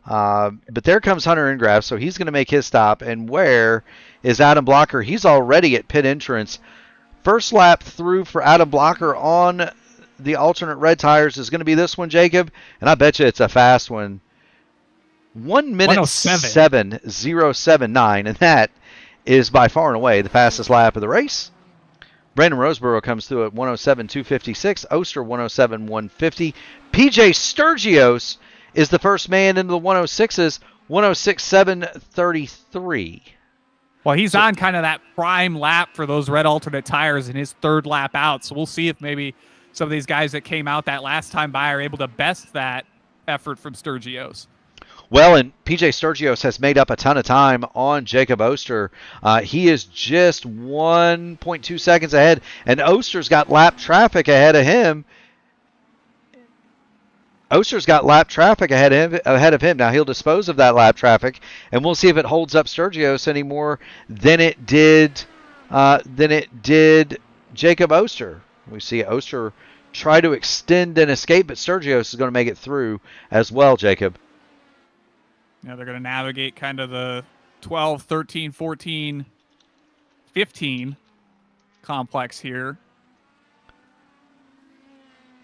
But there comes Hunter Ingrav, so he's going to make his stop. And where is Adam Blocker? He's already at pit entrance. First lap through for Adam Blocker on the alternate red tires is going to be this one, Jacob. And I bet you it's a fast one. 1:07.079, and that is by far and away the fastest lap of the race. Brandon Roseborough comes through at 1:07.256. Oster 1:07.150. PJ Sturgios is the first man into the 106s, 1:06.733. Well, he's on kind of that prime lap for those red alternate tires in his third lap out. So we'll see if maybe some of these guys that came out that last time by are able to best that effort from Sturgios. Well, and PJ Sturgios has made up a ton of time on Jacob Oster. He is just 1.2 seconds ahead, and Oster's got lap traffic ahead of him. Oster's got lap traffic ahead of him. Now, he'll dispose of that lap traffic, and we'll see if it holds up Sturgios any more than it did Jacob Oster. We see Oster try to extend and escape, but Sturgios is going to make it through as well, Jacob. Yeah, they're going to navigate kind of the 12, 13, 14, 15 complex here.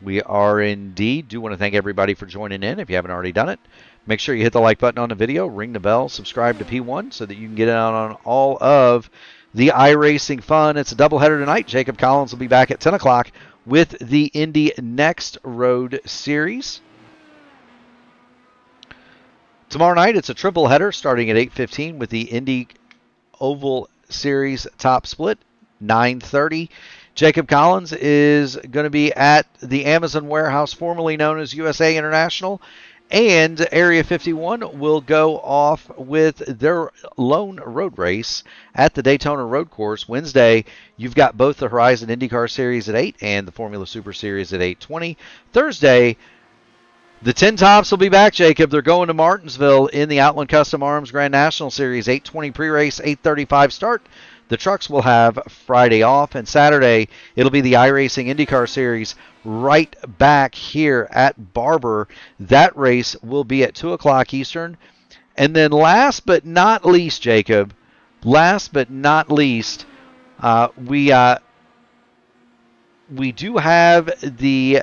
We are indeed. Do want to thank everybody for joining in. If you haven't already done it, make sure you hit the like button on the video, ring the bell, subscribe to P1 so that you can get out on all of the iRacing fun. It's a doubleheader tonight. Jacob Collins will be back at 10 o'clock with the Indy Next Road Series. Tomorrow night, it's a triple header starting at 8:15 with the Indy Oval Series top split, 9:30. Jacob Collins is going to be at the Amazon warehouse, formerly known as USA International, and Area 51 will go off with their lone road race at the Daytona Road Course. Wednesday, you've got both the Horizon INDYCAR Series at 8 and the Formula Super Series at 8:20. Thursday, the 10 Tops will be back, Jacob. They're going to Martinsville in the Outland Custom Arms Grand National Series. 8:20 pre-race, 8:35 start. The trucks will have Friday off, and Saturday it'll be the iRacing INDYCAR Series right back here at Barber. That race will be at 2 o'clock Eastern. And then last but not least, Jacob, we do have the...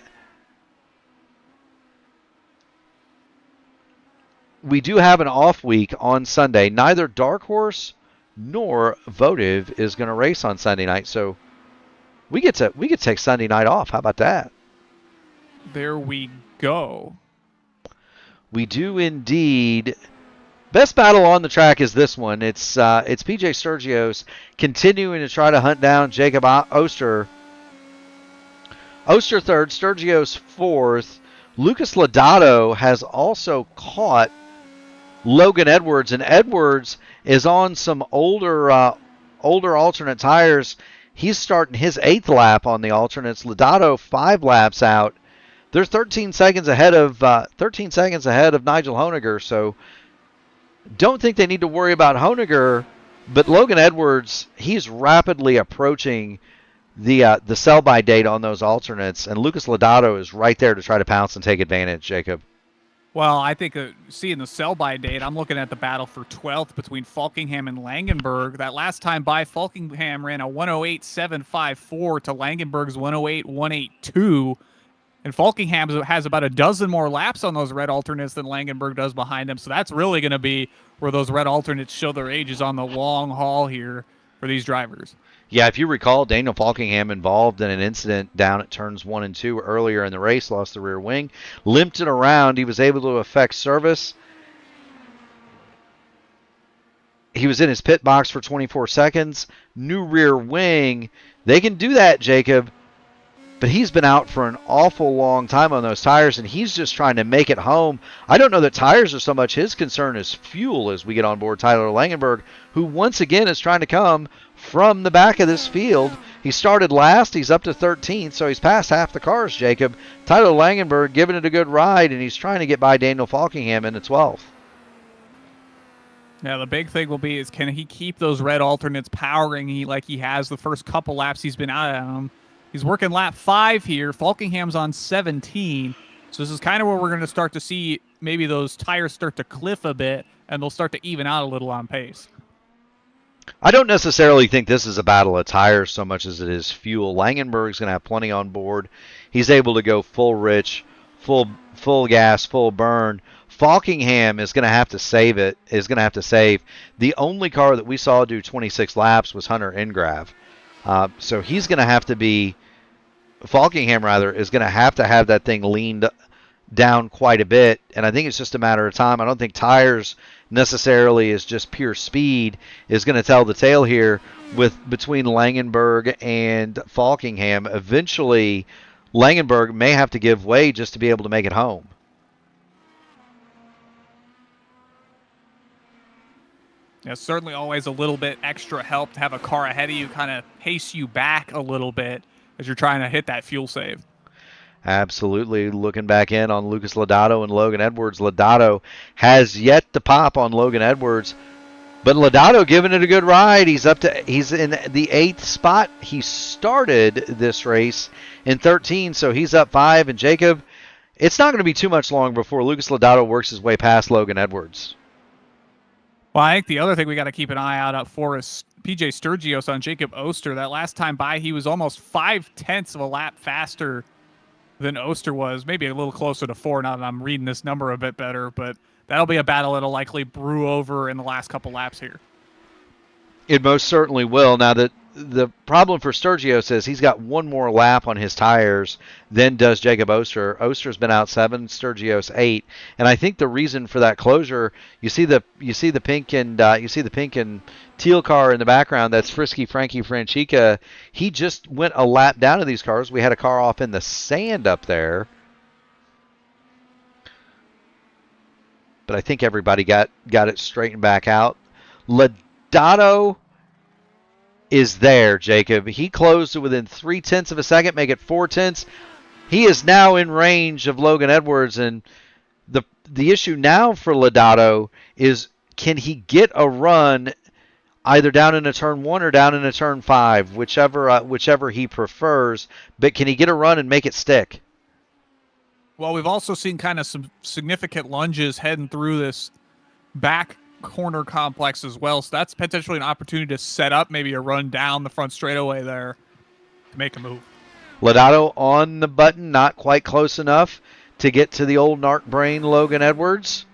We do have an off week on Sunday. Neither Dark Horse nor Votive is going to race on Sunday night, so we get to take Sunday night off. How about that? There we go. We do indeed Best battle on the track is this one. It's PJ Sturgios continuing to try to hunt down Jacob Oster. Oster third, Sturgios fourth. Lucas Lodato has also caught Logan Edwards, and Edwards is on some older alternate tires. He's starting his 8th lap on the alternates. Lodato 5 laps out. They're 13 seconds ahead of Nigel Honegger, so don't think they need to worry about Honegger, but Logan Edwards, he's rapidly approaching the sell-by date on those alternates, and Lucas Lodato is right there to try to pounce and take advantage, Jacob. Well, I think seeing the sell-by date, I'm looking at the battle for 12th between Falkingham and Langenberg. That last time by, Falkingham ran a 108.754 to Langenberg's 108.182. And Falkingham has about a dozen more laps on those red alternates than Langenberg does behind him. So that's really going to be where those red alternates show their ages on the long haul here for these drivers. Yeah, if you recall, Daniel Falkingham involved in an incident down at turns 1 and 2 earlier in the race, lost the rear wing, limped it around. He was able to effect service. He was in his pit box for 24 seconds. New rear wing. They can do that, Jacob. But he's been out for an awful long time on those tires, and he's just trying to make it home. I don't know that tires are so much his concern as fuel as we get on board Tyler Langenberg, who once again is trying to come from the back of this field. He started last. He's up to 13th, so he's passed half the cars, Jacob. Tyler Langenberg giving it a good ride, and he's trying to get by Daniel Falkingham in the 12th. Yeah, the big thing will be is can he keep those red alternates powering like he has the first couple laps he's been out of them. He's working lap 5 here. Falkingham's on 17. So this is kind of where we're going to start to see maybe those tires start to cliff a bit, and they'll start to even out a little on pace. I don't necessarily think this is a battle of tires so much as it is fuel. Langenberg's going to have plenty on board. He's able to go full rich, full gas, full burn. Falkingham is going to have to save it. The only car that we saw do 26 laps was Hunter Ingrav. So he's going to have to be, Falkingham rather, is going to have that thing leaned down quite a bit, and I think it's just a matter of time. I don't think tires necessarily is just pure speed is going to tell the tale here between Langenberg and Falkingham. Eventually, Langenberg may have to give way just to be able to make it home. Yeah, certainly always a little bit extra help to have a car ahead of you kind of pace you back a little bit as you're trying to hit that fuel save. Absolutely. Looking back in on Lucas Lodato and Logan Edwards. Lodato has yet to pop on Logan Edwards, but Lodato giving it a good ride. He's in the 8th spot. He started this race in 13, so he's up 5. And Jacob, it's not going to be too much longer before Lucas Lodato works his way past Logan Edwards. Well, I think the other thing we got to keep an eye out for is PJ Sturgios on Jacob Oster. That last time by, he was almost 0.5 of a lap faster than Oster was, maybe a little closer to 4 now that I'm reading this number a bit better, but that'll be a battle that'll likely brew over in the last couple laps here. It most certainly will. Now, the problem for Sturgios is he's got one more lap on his tires than does Jacob Oster. Oster's been out 7, Sturgios 8, and I think the reason for that closure, you see the pink and teal car in the background. That's Frisky Frankie Franchica. He just went a lap down to these cars. We had a car off in the sand up there, but I think everybody got it straightened back out. Lodato is there, Jacob. He closed to within 0.3 of a second, make it 0.4. He is now in range of Logan Edwards, and the issue now for Lodato is can he get a run either down in a turn 1 or down in a turn 5, whichever he prefers, but can he get a run and make it stick? Well, we've also seen kind of some significant lunges heading through this back corner complex as well, so that's potentially an opportunity to set up maybe a run down the front straightaway there to make a move. Lodato on the button, not quite close enough to get to the old narc brain Logan Edwards.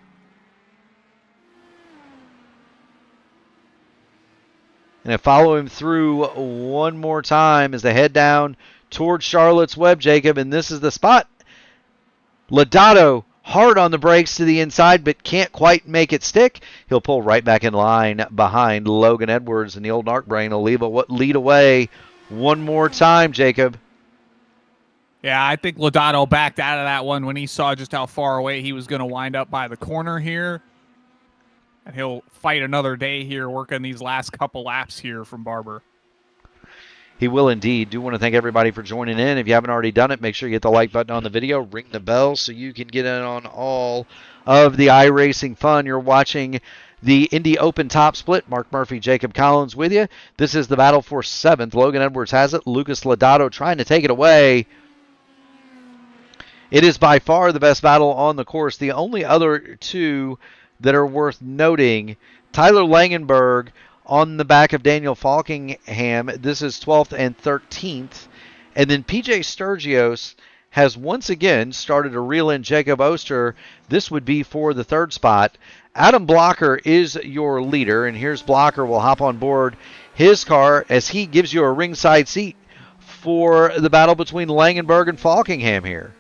And I follow him through one more time as they head down towards Charlotte's Web, Jacob, and this is the spot. Lodato hard on the brakes to the inside, but can't quite make it stick. He'll pull right back in line behind Logan Edwards, and the old Narc Brain will lead away one more time, Jacob. Yeah, I think Lodato backed out of that one when he saw just how far away he was going to wind up by the corner here. And he'll fight another day here, working these last couple laps here from Barber. He will indeed. Do want to thank everybody for joining in. If you haven't already done it, make sure you hit the like button on the video, ring the bell so you can get in on all of the iRacing fun. You're watching the Indy Open Top Split. Mark Murphy, Jacob Collins with you. This is the battle for 7th. Logan Edwards has it. Lucas Lodato trying to take it away. It is by far the best battle on the course. The only other two that are worth noting, Tyler Langenberg on the back of Daniel Falkingham. This is 12th and 13th. And then PJ Sturgios has once again started to reel in Jacob Oster. This would be for the 3rd spot. Adam Blocker is your leader, and here's Blocker. Will hop on board his car as he gives you a ringside seat for the battle between Langenberg and Falkingham here.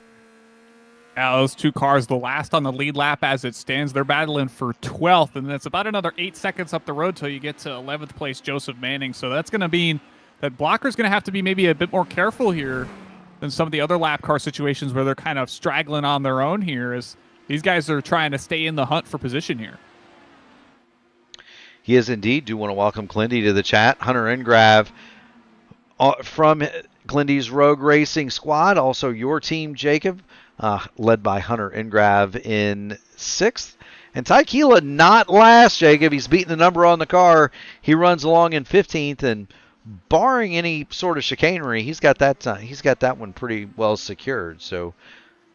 Those two cars, the last on the lead lap as it stands, they're battling for 12th, and it's about another 8 seconds up the road till you get to 11th place Joseph Manning. So that's going to mean that Blocker's going to have to be maybe a bit more careful here than some of the other lap car situations where they're kind of straggling on their own here, as these guys are trying to stay in the hunt for position here. He is indeed. Do want to welcome Clindy to the chat. Hunter Ingrav from Clindy's Rogue Racing squad. Also your team, Jacob. Led by Hunter Ingrav in 6th. And Ty Keela not last, Jacob. He's beating the number on the car. He runs along in 15th, and barring any sort of chicanery, he's got that one pretty well secured. So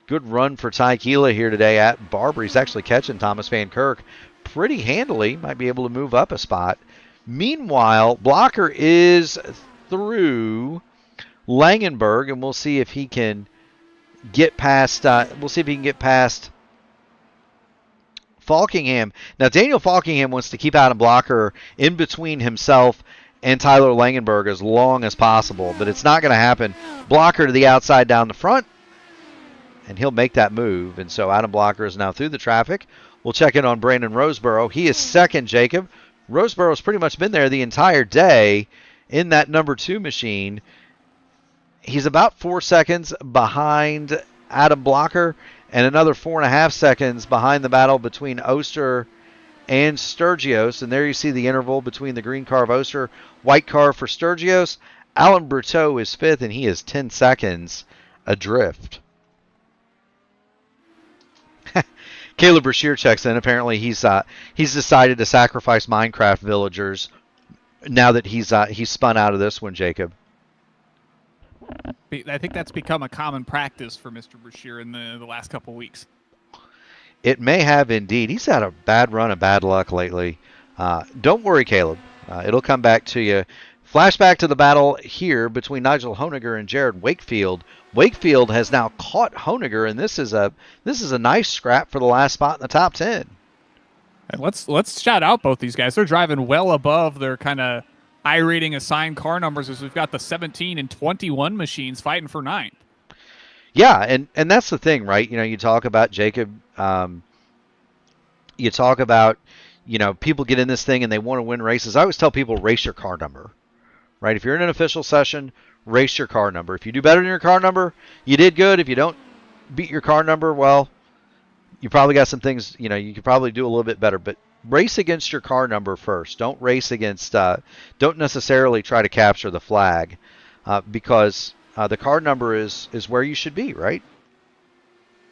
good run for Ty Keela here today at Barber. He's actually catching Thomas Van Kirk pretty handily. Might be able to move up a spot. Meanwhile, Blocker is through Langenberg, and we'll see if he can get past Falkingham. Now, Daniel Falkingham wants to keep Adam Blocker in between himself and Tyler Langenberg as long as possible, but it's not going to happen. Blocker to the outside down the front, and he'll make that move. And so Adam Blocker is now through the traffic. We'll check in on Brandon Roseborough. He is 2nd, Jacob. Roseborough's pretty much been there the entire day in that number 2 machine. He's about 4 seconds behind Adam Blocker and another 4.5 seconds behind the battle between Oster and Sturgios. And there you see the interval between the green car of Oster, white car for Sturgios. Alan Berteau is 5th, and he is 10 seconds adrift. Caleb Brashear checks in. Apparently he's decided to sacrifice Minecraft villagers now that he's spun out of this one, Jacob. I think that's become a common practice for Mr. Brashear in the last couple weeks. It may have indeed. He's had a bad run of bad luck lately. Don't worry, Caleb. It'll come back to you. Flashback to the battle here between Nigel Honiger and Jared Wakefield. Wakefield has now caught Honiger, and this is a nice scrap for the last spot in the top 10. And let's shout out both these guys. They're driving well above their kind of I-rating assigned car numbers, as we've got the 17 and 21 machines fighting for 9th. Yeah, and that's the thing, right? You know, you talk about Jacob. You talk about, people get in this thing and they want to win races. I always tell people, race your car number, right? If you're in an official session, race your car number. If you do better than your car number, you did good. If you don't beat your car number, well, you probably got some things, you could probably do a little bit better. But race against your car number first. Don't race against, don't necessarily try to capture the flag because the car number is where you should be, right?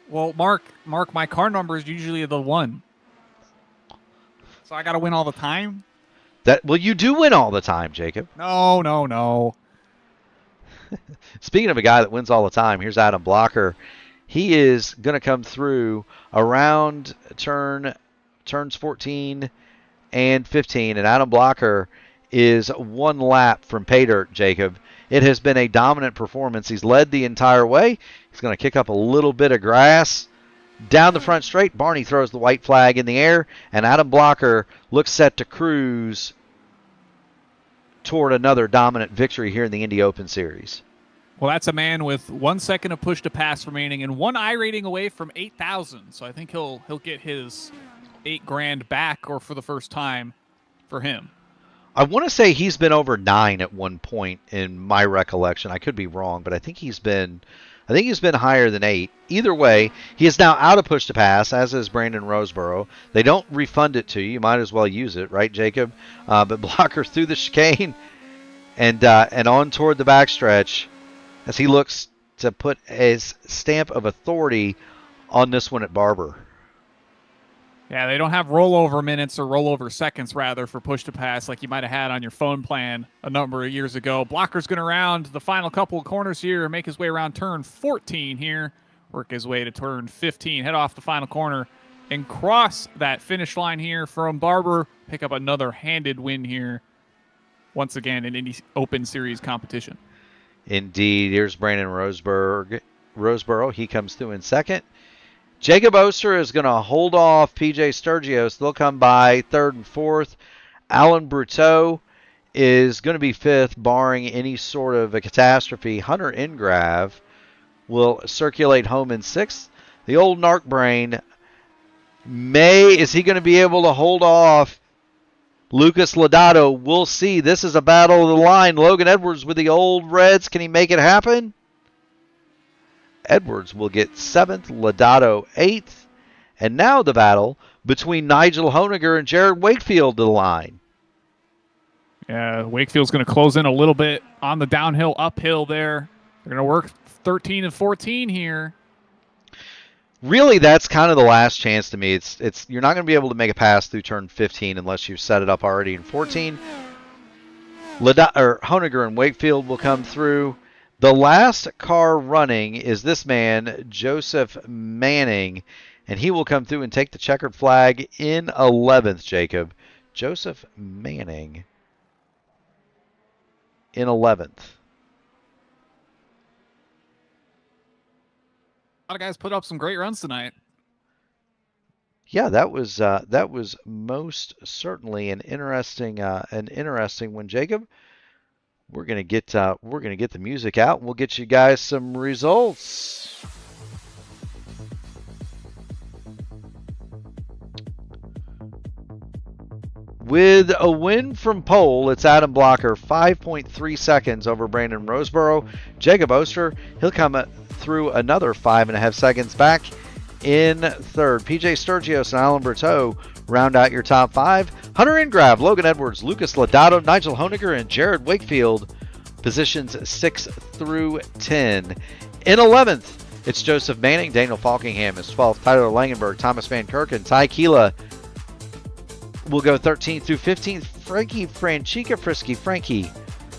Well, Mark, my car number is usually the 1. So I got to win all the time? Well, you do win all the time, Jacob. No. Speaking of a guy that wins all the time, here's Adam Blocker. He is going to come through around turns 14 and 15, and Adam Blocker is 1 lap from pay dirt, Jacob. It has been a dominant performance. He's led the entire way. He's going to kick up a little bit of grass. Down the front straight, Barney throws the white flag in the air, and Adam Blocker looks set to cruise toward another dominant victory here in the Indy Open Series. Well, that's a man with 1 second of push to pass remaining and 1 I rating away from 8,000. So I think he'll get his $8,000 back, or for the first time for him. I want to say he's been over 9 at one point in my recollection. I could be wrong, but I think he's been higher than 8. Either way, he is now out of push to pass, as is Brandon Roseboro. They don't refund it to you. You might as well use it, right, Jacob? But Blocker through the chicane and on toward the backstretch as he looks to put his stamp of authority on this one at Barber. Yeah, they don't have rollover minutes, or rollover seconds, rather, for push to pass like you might have had on your phone plan a number of years ago. Blocker's going to round the final couple of corners here and make his way around turn 14 here, work his way to turn 15, head off the final corner, and cross that finish line here from Barber, pick up another handed win here, once again in Indy Open Series competition. Indeed. Here's Brandon Roseboro. He comes through in second. Jacob Oster is going to hold off PJ Sturgios. They'll come by third and fourth. Alan Bruteau is going to be fifth, barring any sort of a catastrophe. Hunter Ingrave will circulate home in sixth. The old narc brain, is he going to be able to hold off Lucas Lodato? We'll see. This is a battle of the line. Logan Edwards with the old Reds. Can he make it happen? Edwards will get 7th, Lodato 8th, and now the battle between Nigel Honiger and Jared Wakefield to the line. Yeah, Wakefield's going to close in a little bit on the downhill, uphill there. They're going to work 13 and 14 here. Really, that's kind of the last chance to me. It's you're not going to be able to make a pass through turn 15 unless you've set it up already in 14. Honiger and Wakefield will come through. The last car running is this man, Joseph Manning, and he will come through and take the checkered flag in 11th, Jacob. Joseph Manning in 11th. A lot of guys put up some great runs tonight. Yeah, that was most certainly an interesting one, Jacob. We're gonna get the music out, and we'll get you guys some results. With a win from pole, it's Adam Blocker, 5.3 seconds over Brandon Roseboro. Jacob Oster, he'll come through another 5.5 seconds back in third. PJ Sturgios and Alan Berteau round out your top 5. Hunter Ingrave, Logan Edwards, Lucas Lodato, Nigel Honiger, and Jared Wakefield, positions 6 through 10. In 11th, it's Joseph Manning. Daniel Falkingham is 12th. Tyler Langenberg, Thomas Van Kirken, Ty Keela will go 13th through 15th. Frankie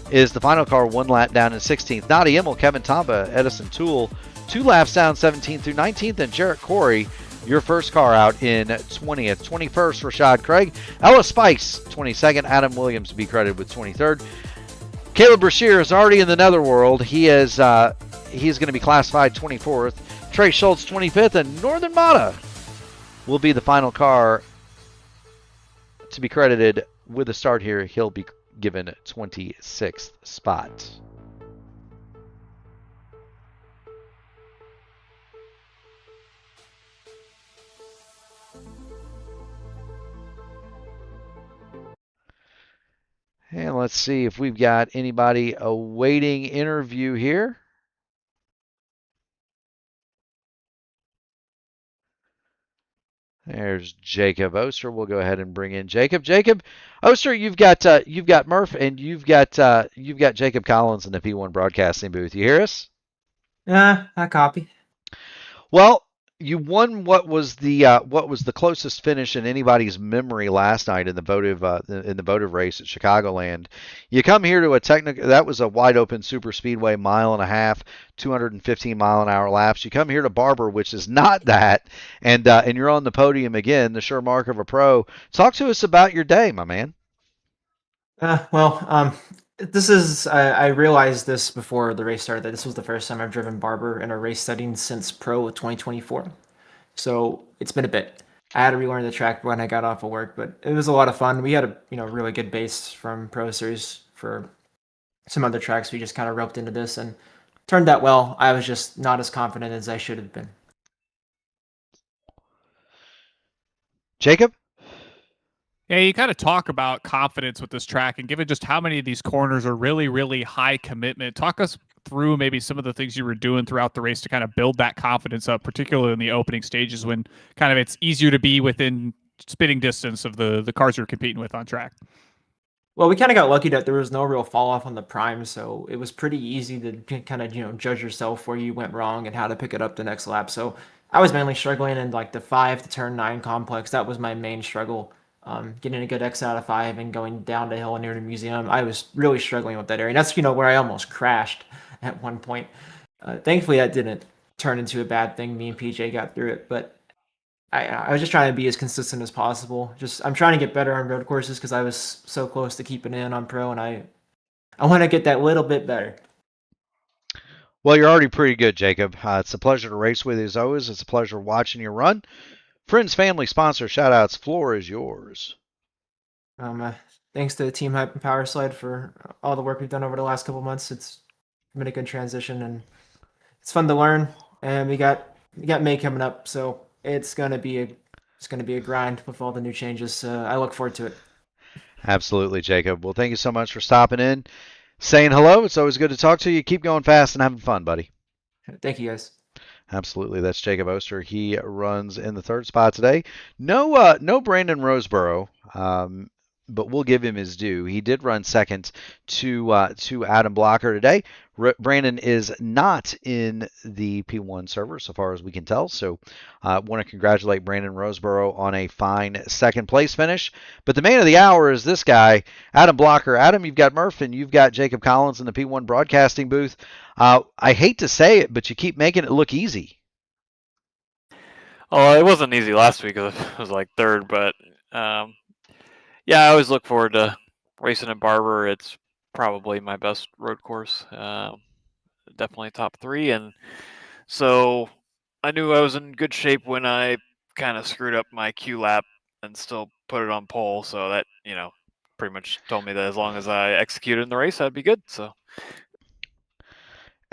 is the final car, 1 lap down in 16th. Nadia Immel, Kevin Tomba, Edison Toole, 2 laps down, 17th through 19th. And Jarrett Corey, your first car out, in 20th. 21st, Rashad Craig. Ella Spikes, 22nd. Adam Williams to be credited with 23rd. Caleb Brashear is already in the netherworld. He's going to be classified 24th. Trey Schultz, 25th. And Northern Mata will be the final car to be credited with a start here. He'll be given 26th spot. And let's see if we've got anybody awaiting interview here. There's Jacob Oster. We'll go ahead and bring in Jacob. Jacob Oster, you've got Murph and you've got Jacob Collins in the P1 broadcasting booth. You hear us? I copy. Well, you won what was the closest finish in anybody's memory last night in the votive race at Chicagoland. You come here to that was a wide open super speedway, 1.5 miles, 215 mile an hour laps. You come here to Barber, which is not that, and you're on the podium again, the sure mark of a pro. Talk to us about your day, my man. This is, I realized this before the race started, that this was the first time I've driven Barber in a race setting since Pro of 2024. So it's been a bit. I had to relearn the track when I got off of work, but it was a lot of fun. We had a really good base from Pro Series for some other tracks. We just kind of roped into this and turned out well. I was just not as confident as I should have been. Jacob? Yeah, you kind of talk about confidence with this track, and given just how many of these corners are really, really high commitment, talk us through maybe some of the things you were doing throughout the race to kind of build that confidence up, particularly in the opening stages when kind of it's easier to be within spitting distance of the cars you're competing with on track. Well, we kind of got lucky that there was no real fall off on the prime, so it was pretty easy to kind of judge yourself where you went wrong and how to pick it up the next lap. So I was mainly struggling in like the 5 to turn 9 complex. That was my main struggle. Getting a good exit out of 5 and going down the hill near the museum. I was really struggling with that area. And that's where I almost crashed at one point. Thankfully, that didn't turn into a bad thing. Me and PJ got through it, but I was just trying to be as consistent as possible. I'm trying to get better on road courses because I was so close to keeping in on pro, and I want to get that little bit better. Well, you're already pretty good, Jacob. It's a pleasure to race with you as always. It's a pleasure watching you run. Friends, family, sponsor, shout-outs. Floor is yours. Um, Thanks to Team Hype and Power Slide for all the work we've done over the last couple months. It's been a good transition, and it's fun to learn. And we got May coming up, so it's gonna be a grind with all the new changes. I look forward to it. Absolutely, Jacob. Well, thank you so much for stopping in, saying hello. It's always good to talk to you. Keep going fast and having fun, buddy. Thank you, guys. Absolutely. That's Jacob Oster. He runs in the third spot today. No Brandon Roseborough, but we'll give him his due. He did run second to Adam Blocker today. Brandon is not in the P1 server so far as we can tell. So want to congratulate Brandon Roseborough on a fine second place finish. But the man of the hour is this guy, Adam Blocker. Adam, you've got Murph and you've got Jacob Collins in the P1 broadcasting booth. I hate to say it, but you keep making it look easy. Oh, it wasn't easy last week. It was like third, but yeah, I always look forward to racing at Barber. It's probably my best road course. Definitely top 3, and so I knew I was in good shape when I kind of screwed up my Q lap and still put it on pole. So that pretty much told me that as long as I executed in the race, I'd be good. So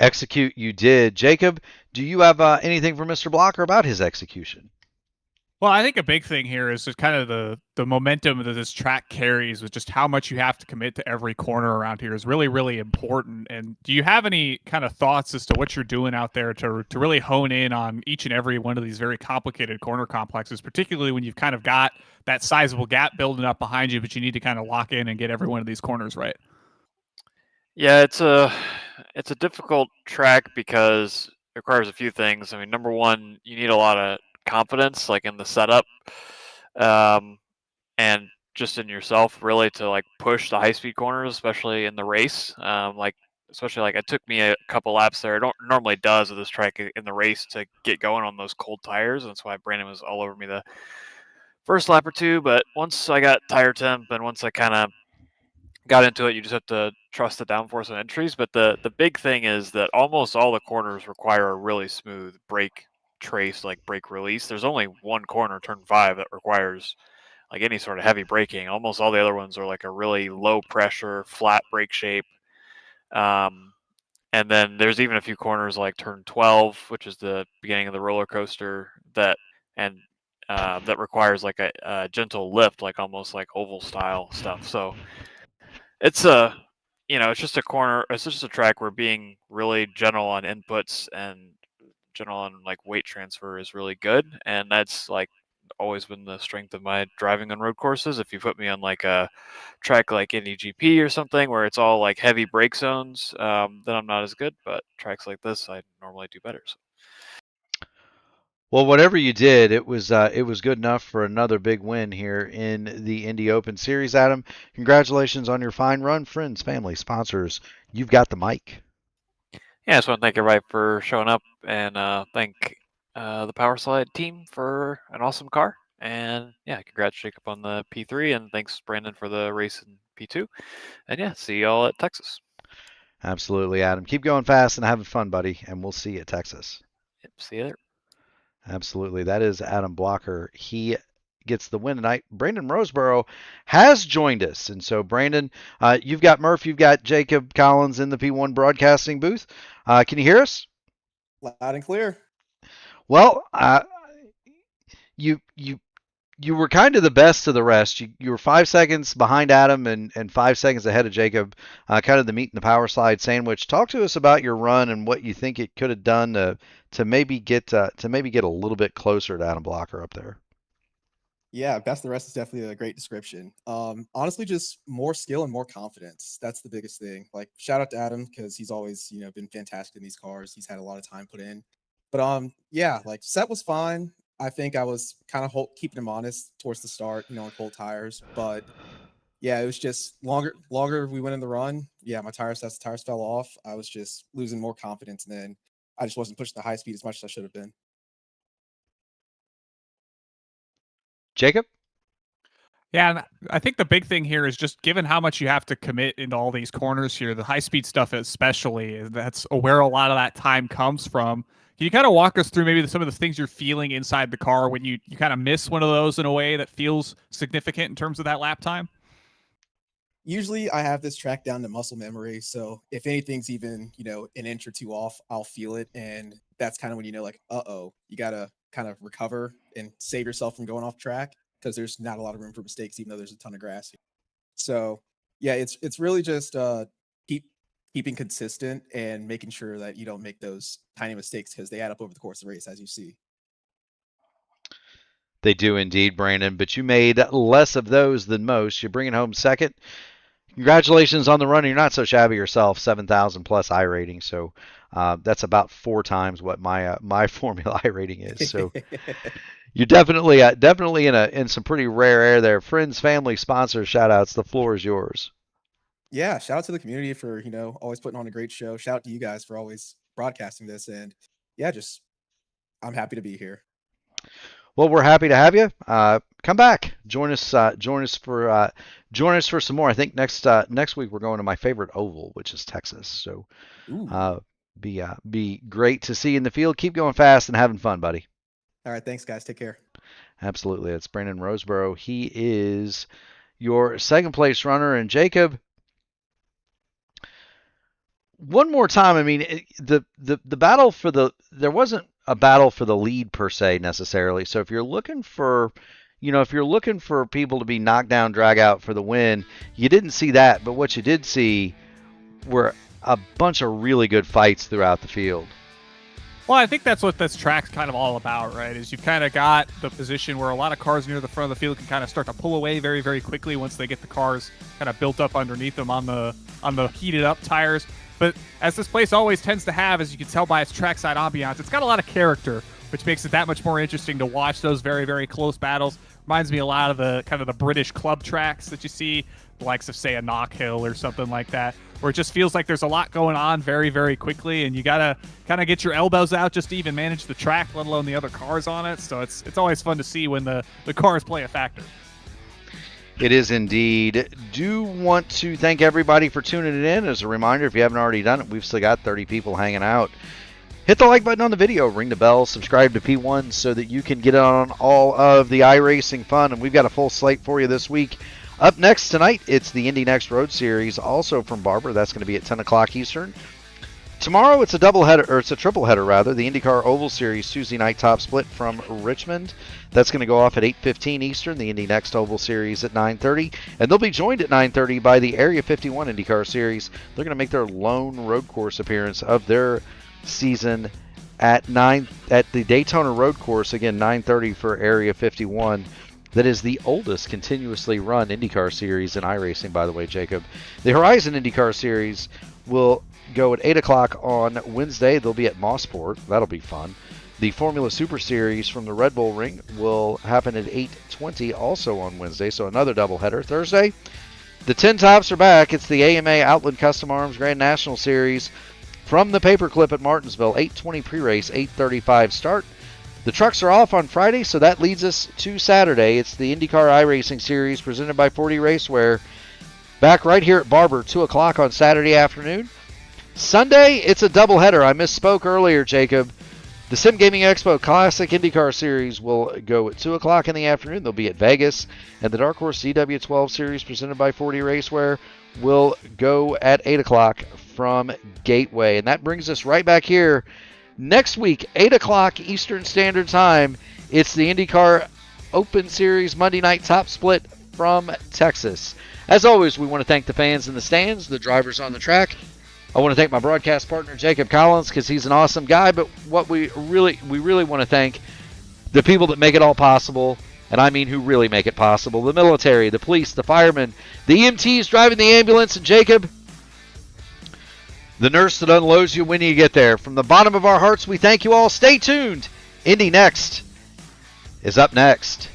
Execute you did. Jacob, do you have anything for Mr. Blocker about his execution? Well, I think a big thing here is just kind of the momentum that this track carries with just how much you have to commit to every corner around here is really, really important. And do you have any kind of thoughts as to what you're doing out there to really hone in on each and every one of these very complicated corner complexes, particularly when you've kind of got that sizable gap building up behind you, but you need to kind of lock in and get every one of these corners right? yeah, it's a difficult track because it requires a few things. I mean, number one, you need a lot of confidence, like in the setup, and just in yourself, really, to like push the high speed corners, especially in the race. Especially like it took me a couple laps there. It don't normally does with this track in the race to get going on those cold tires. And that's why Brandon was all over me the first lap or two. But once I got tire temp and once I kind of got into it, you just have to trust the downforce on entries. But the big thing is that almost all the corners require a really smooth brake trace, like brake release. There's only one corner, turn 5, that requires like any sort of heavy braking. Almost all the other ones are like a really low pressure, flat brake shape. And then there's even a few corners like turn 12, which is the beginning of the roller coaster, that requires like a gentle lift, like almost like oval style stuff. So it's it's just a corner. It's just a track where being really gentle on inputs and gentle on like weight transfer is really good, and that's like always been the strength of my driving on road courses. If you put me on like a track like INDYGP or something where it's all like heavy brake zones, then I'm not as good. But tracks like this, I normally do better. So. Well, whatever you did, it was good enough for another big win here in the Indy Open Series, Adam. Congratulations on your fine run, friends, family, sponsors. You've got the mic. Yeah, I just want to thank everybody for showing up and thank the Power Slide team for an awesome car. And yeah, congrats Jacob on the P3 and thanks Brandon for the race in P2. And yeah, see y'all at Texas. Absolutely, Adam. Keep going fast and having fun, buddy, and we'll see you at Texas. Yep, see you there. Absolutely. That is Adam Blocker. He gets the win tonight. Brandon Roseborough has joined us. And so, Brandon, you've got Murph, you've got Jacob Collins in the P1 broadcasting booth. Can you hear us? Loud and clear. Well, you were kind of the best of the rest. You were 5 seconds behind Adam and 5 seconds ahead of Jacob, kind of the meat and the power slide sandwich. Talk to us about your run and what you think it could have done to maybe get a little bit closer to Adam Blocker up there. Yeah, best of the rest is definitely a great description. Honestly, just more skill and more confidence. That's the biggest thing. Like, shout out to Adam because he's always, been fantastic in these cars. He's had a lot of time put in. But yeah, like set was fine. I think I was kind of keeping him honest towards the start, on cold tires. But yeah, it was just longer we went in the run. Yeah, my tires fell off. I was just losing more confidence, and then I just wasn't pushing the high speed as much as I should have been. Jacob? Yeah, and I think the big thing here is just given how much you have to commit into all these corners here, the high-speed stuff especially, that's where a lot of that time comes from. Can you kind of walk us through maybe some of the things you're feeling inside the car when you kind of miss one of those in a way that feels significant in terms of that lap time? Usually I have this track down to muscle memory. So if anything's even, an inch or two off, I'll feel it. And that's kind of when like, uh-oh, you got to kind of recover and save yourself from going off track because there's not a lot of room for mistakes, even though there's a ton of grass here. So yeah, it's really just keeping consistent and making sure that you don't make those tiny mistakes because they add up over the course of the race, as you see. They do indeed, Brandon, but you made less of those than most. You're bringing home second. Congratulations on the run. You're not so shabby yourself, 7,000 plus I rating. So that's about 4 times what my Formula I rating is. So you're definitely in some pretty rare air there. Friends, family, sponsors, shout outs. The floor is yours. Yeah, shout out to the community for, always putting on a great show. Shout out to you guys for always broadcasting this. And yeah, I'm happy to be here. Well, we're happy to have you. Come back. Join us for some more. I think next week we're going to my favorite oval, which is Texas. So be great to see you in the field. Keep going fast and having fun, buddy. All right, thanks guys. Take care. Absolutely. It's Brandon Roseborough. He is your second place runner, and Jacob, one more time. I mean, the battle for there wasn't a battle for the lead per se necessarily. So if you're looking for, people to be knocked down, drag out for the win, you didn't see that. But what you did see were a bunch of really good fights throughout the field. Well, I think that's what this track's kind of all about, right? Is you've kind of got the position where a lot of cars near the front of the field can kind of start to pull away very, very quickly once they get the cars kind of built up underneath them on the heated up tires. But as this place always tends to have, as you can tell by its trackside ambiance, it's got a lot of character, which makes it that much more interesting to watch those very, very close battles. Reminds me a lot of the kind of the British club tracks that you see, the likes of, say, a Knock Hill or something like that, where it just feels like there's a lot going on very, very quickly, and you got to kind of get your elbows out just to even manage the track, let alone the other cars on it. So it's always fun to see when the cars play a factor. It is indeed. Do want to thank everybody for tuning it in. As a reminder, if you haven't already done it, we've still got 30 people hanging out. Hit the like button on the video, ring the bell, subscribe to P1 so that you can get on all of the iRacing fun. And we've got a full slate for you this week. Up next tonight, it's the Indy Next Road Series, also from Barber. That's going to be at 10 o'clock Eastern. Tomorrow, it's a triple header rather. The INDYCAR Oval Series Tuesday night top split from Richmond. That's going to go off at 8:15 Eastern. The Indy Next Oval Series at 9:30, and they'll be joined at 9:30 by the Area 51 INDYCAR Series. They're going to make their lone road course appearance of their season at the Daytona Road Course. Again, 9:30 for Area 51. That is the oldest continuously run INDYCAR Series in iRacing, by the way, Jacob. The Horizon INDYCAR Series will go at 8 o'clock on Wednesday. They'll be at Mossport. That'll be fun. The Formula Super Series from the Red Bull Ring will happen at 8:20 also on Wednesday, so another doubleheader. Thursday, the 10 tops are back. It's the AMA Outland Custom Arms Grand National Series from the Paperclip at Martinsville. 8:20 pre-race, 8:35 start. The trucks are off on Friday, so that leads us to Saturday. It's the INDYCAR iRacing Series presented by 40 Racewear. Back right here at Barber, 2 o'clock on Saturday afternoon. Sunday, it's a doubleheader. I misspoke earlier, Jacob. The Sim Gaming Expo Classic INDYCAR Series will go at 2 o'clock in the afternoon. They'll be at Vegas. And the Dark Horse DW12 Series presented by 40 Racewear will go at 8 o'clock from Gateway. And that brings us right back here. Next week, 8 o'clock Eastern Standard Time, it's the INDYCAR Open Series Monday Night Top Split from Texas. As always, we want to thank the fans in the stands, the drivers on the track. I want to thank my broadcast partner, Jacob Collins, because he's an awesome guy. But what we really want to thank the people that make it all possible, and I mean who really make it possible: the military, the police, the firemen, the EMTs driving the ambulance, and Jacob, the nurse that unloads you when you get there. From the bottom of our hearts, we thank you all. Stay tuned. Indy Next is up next.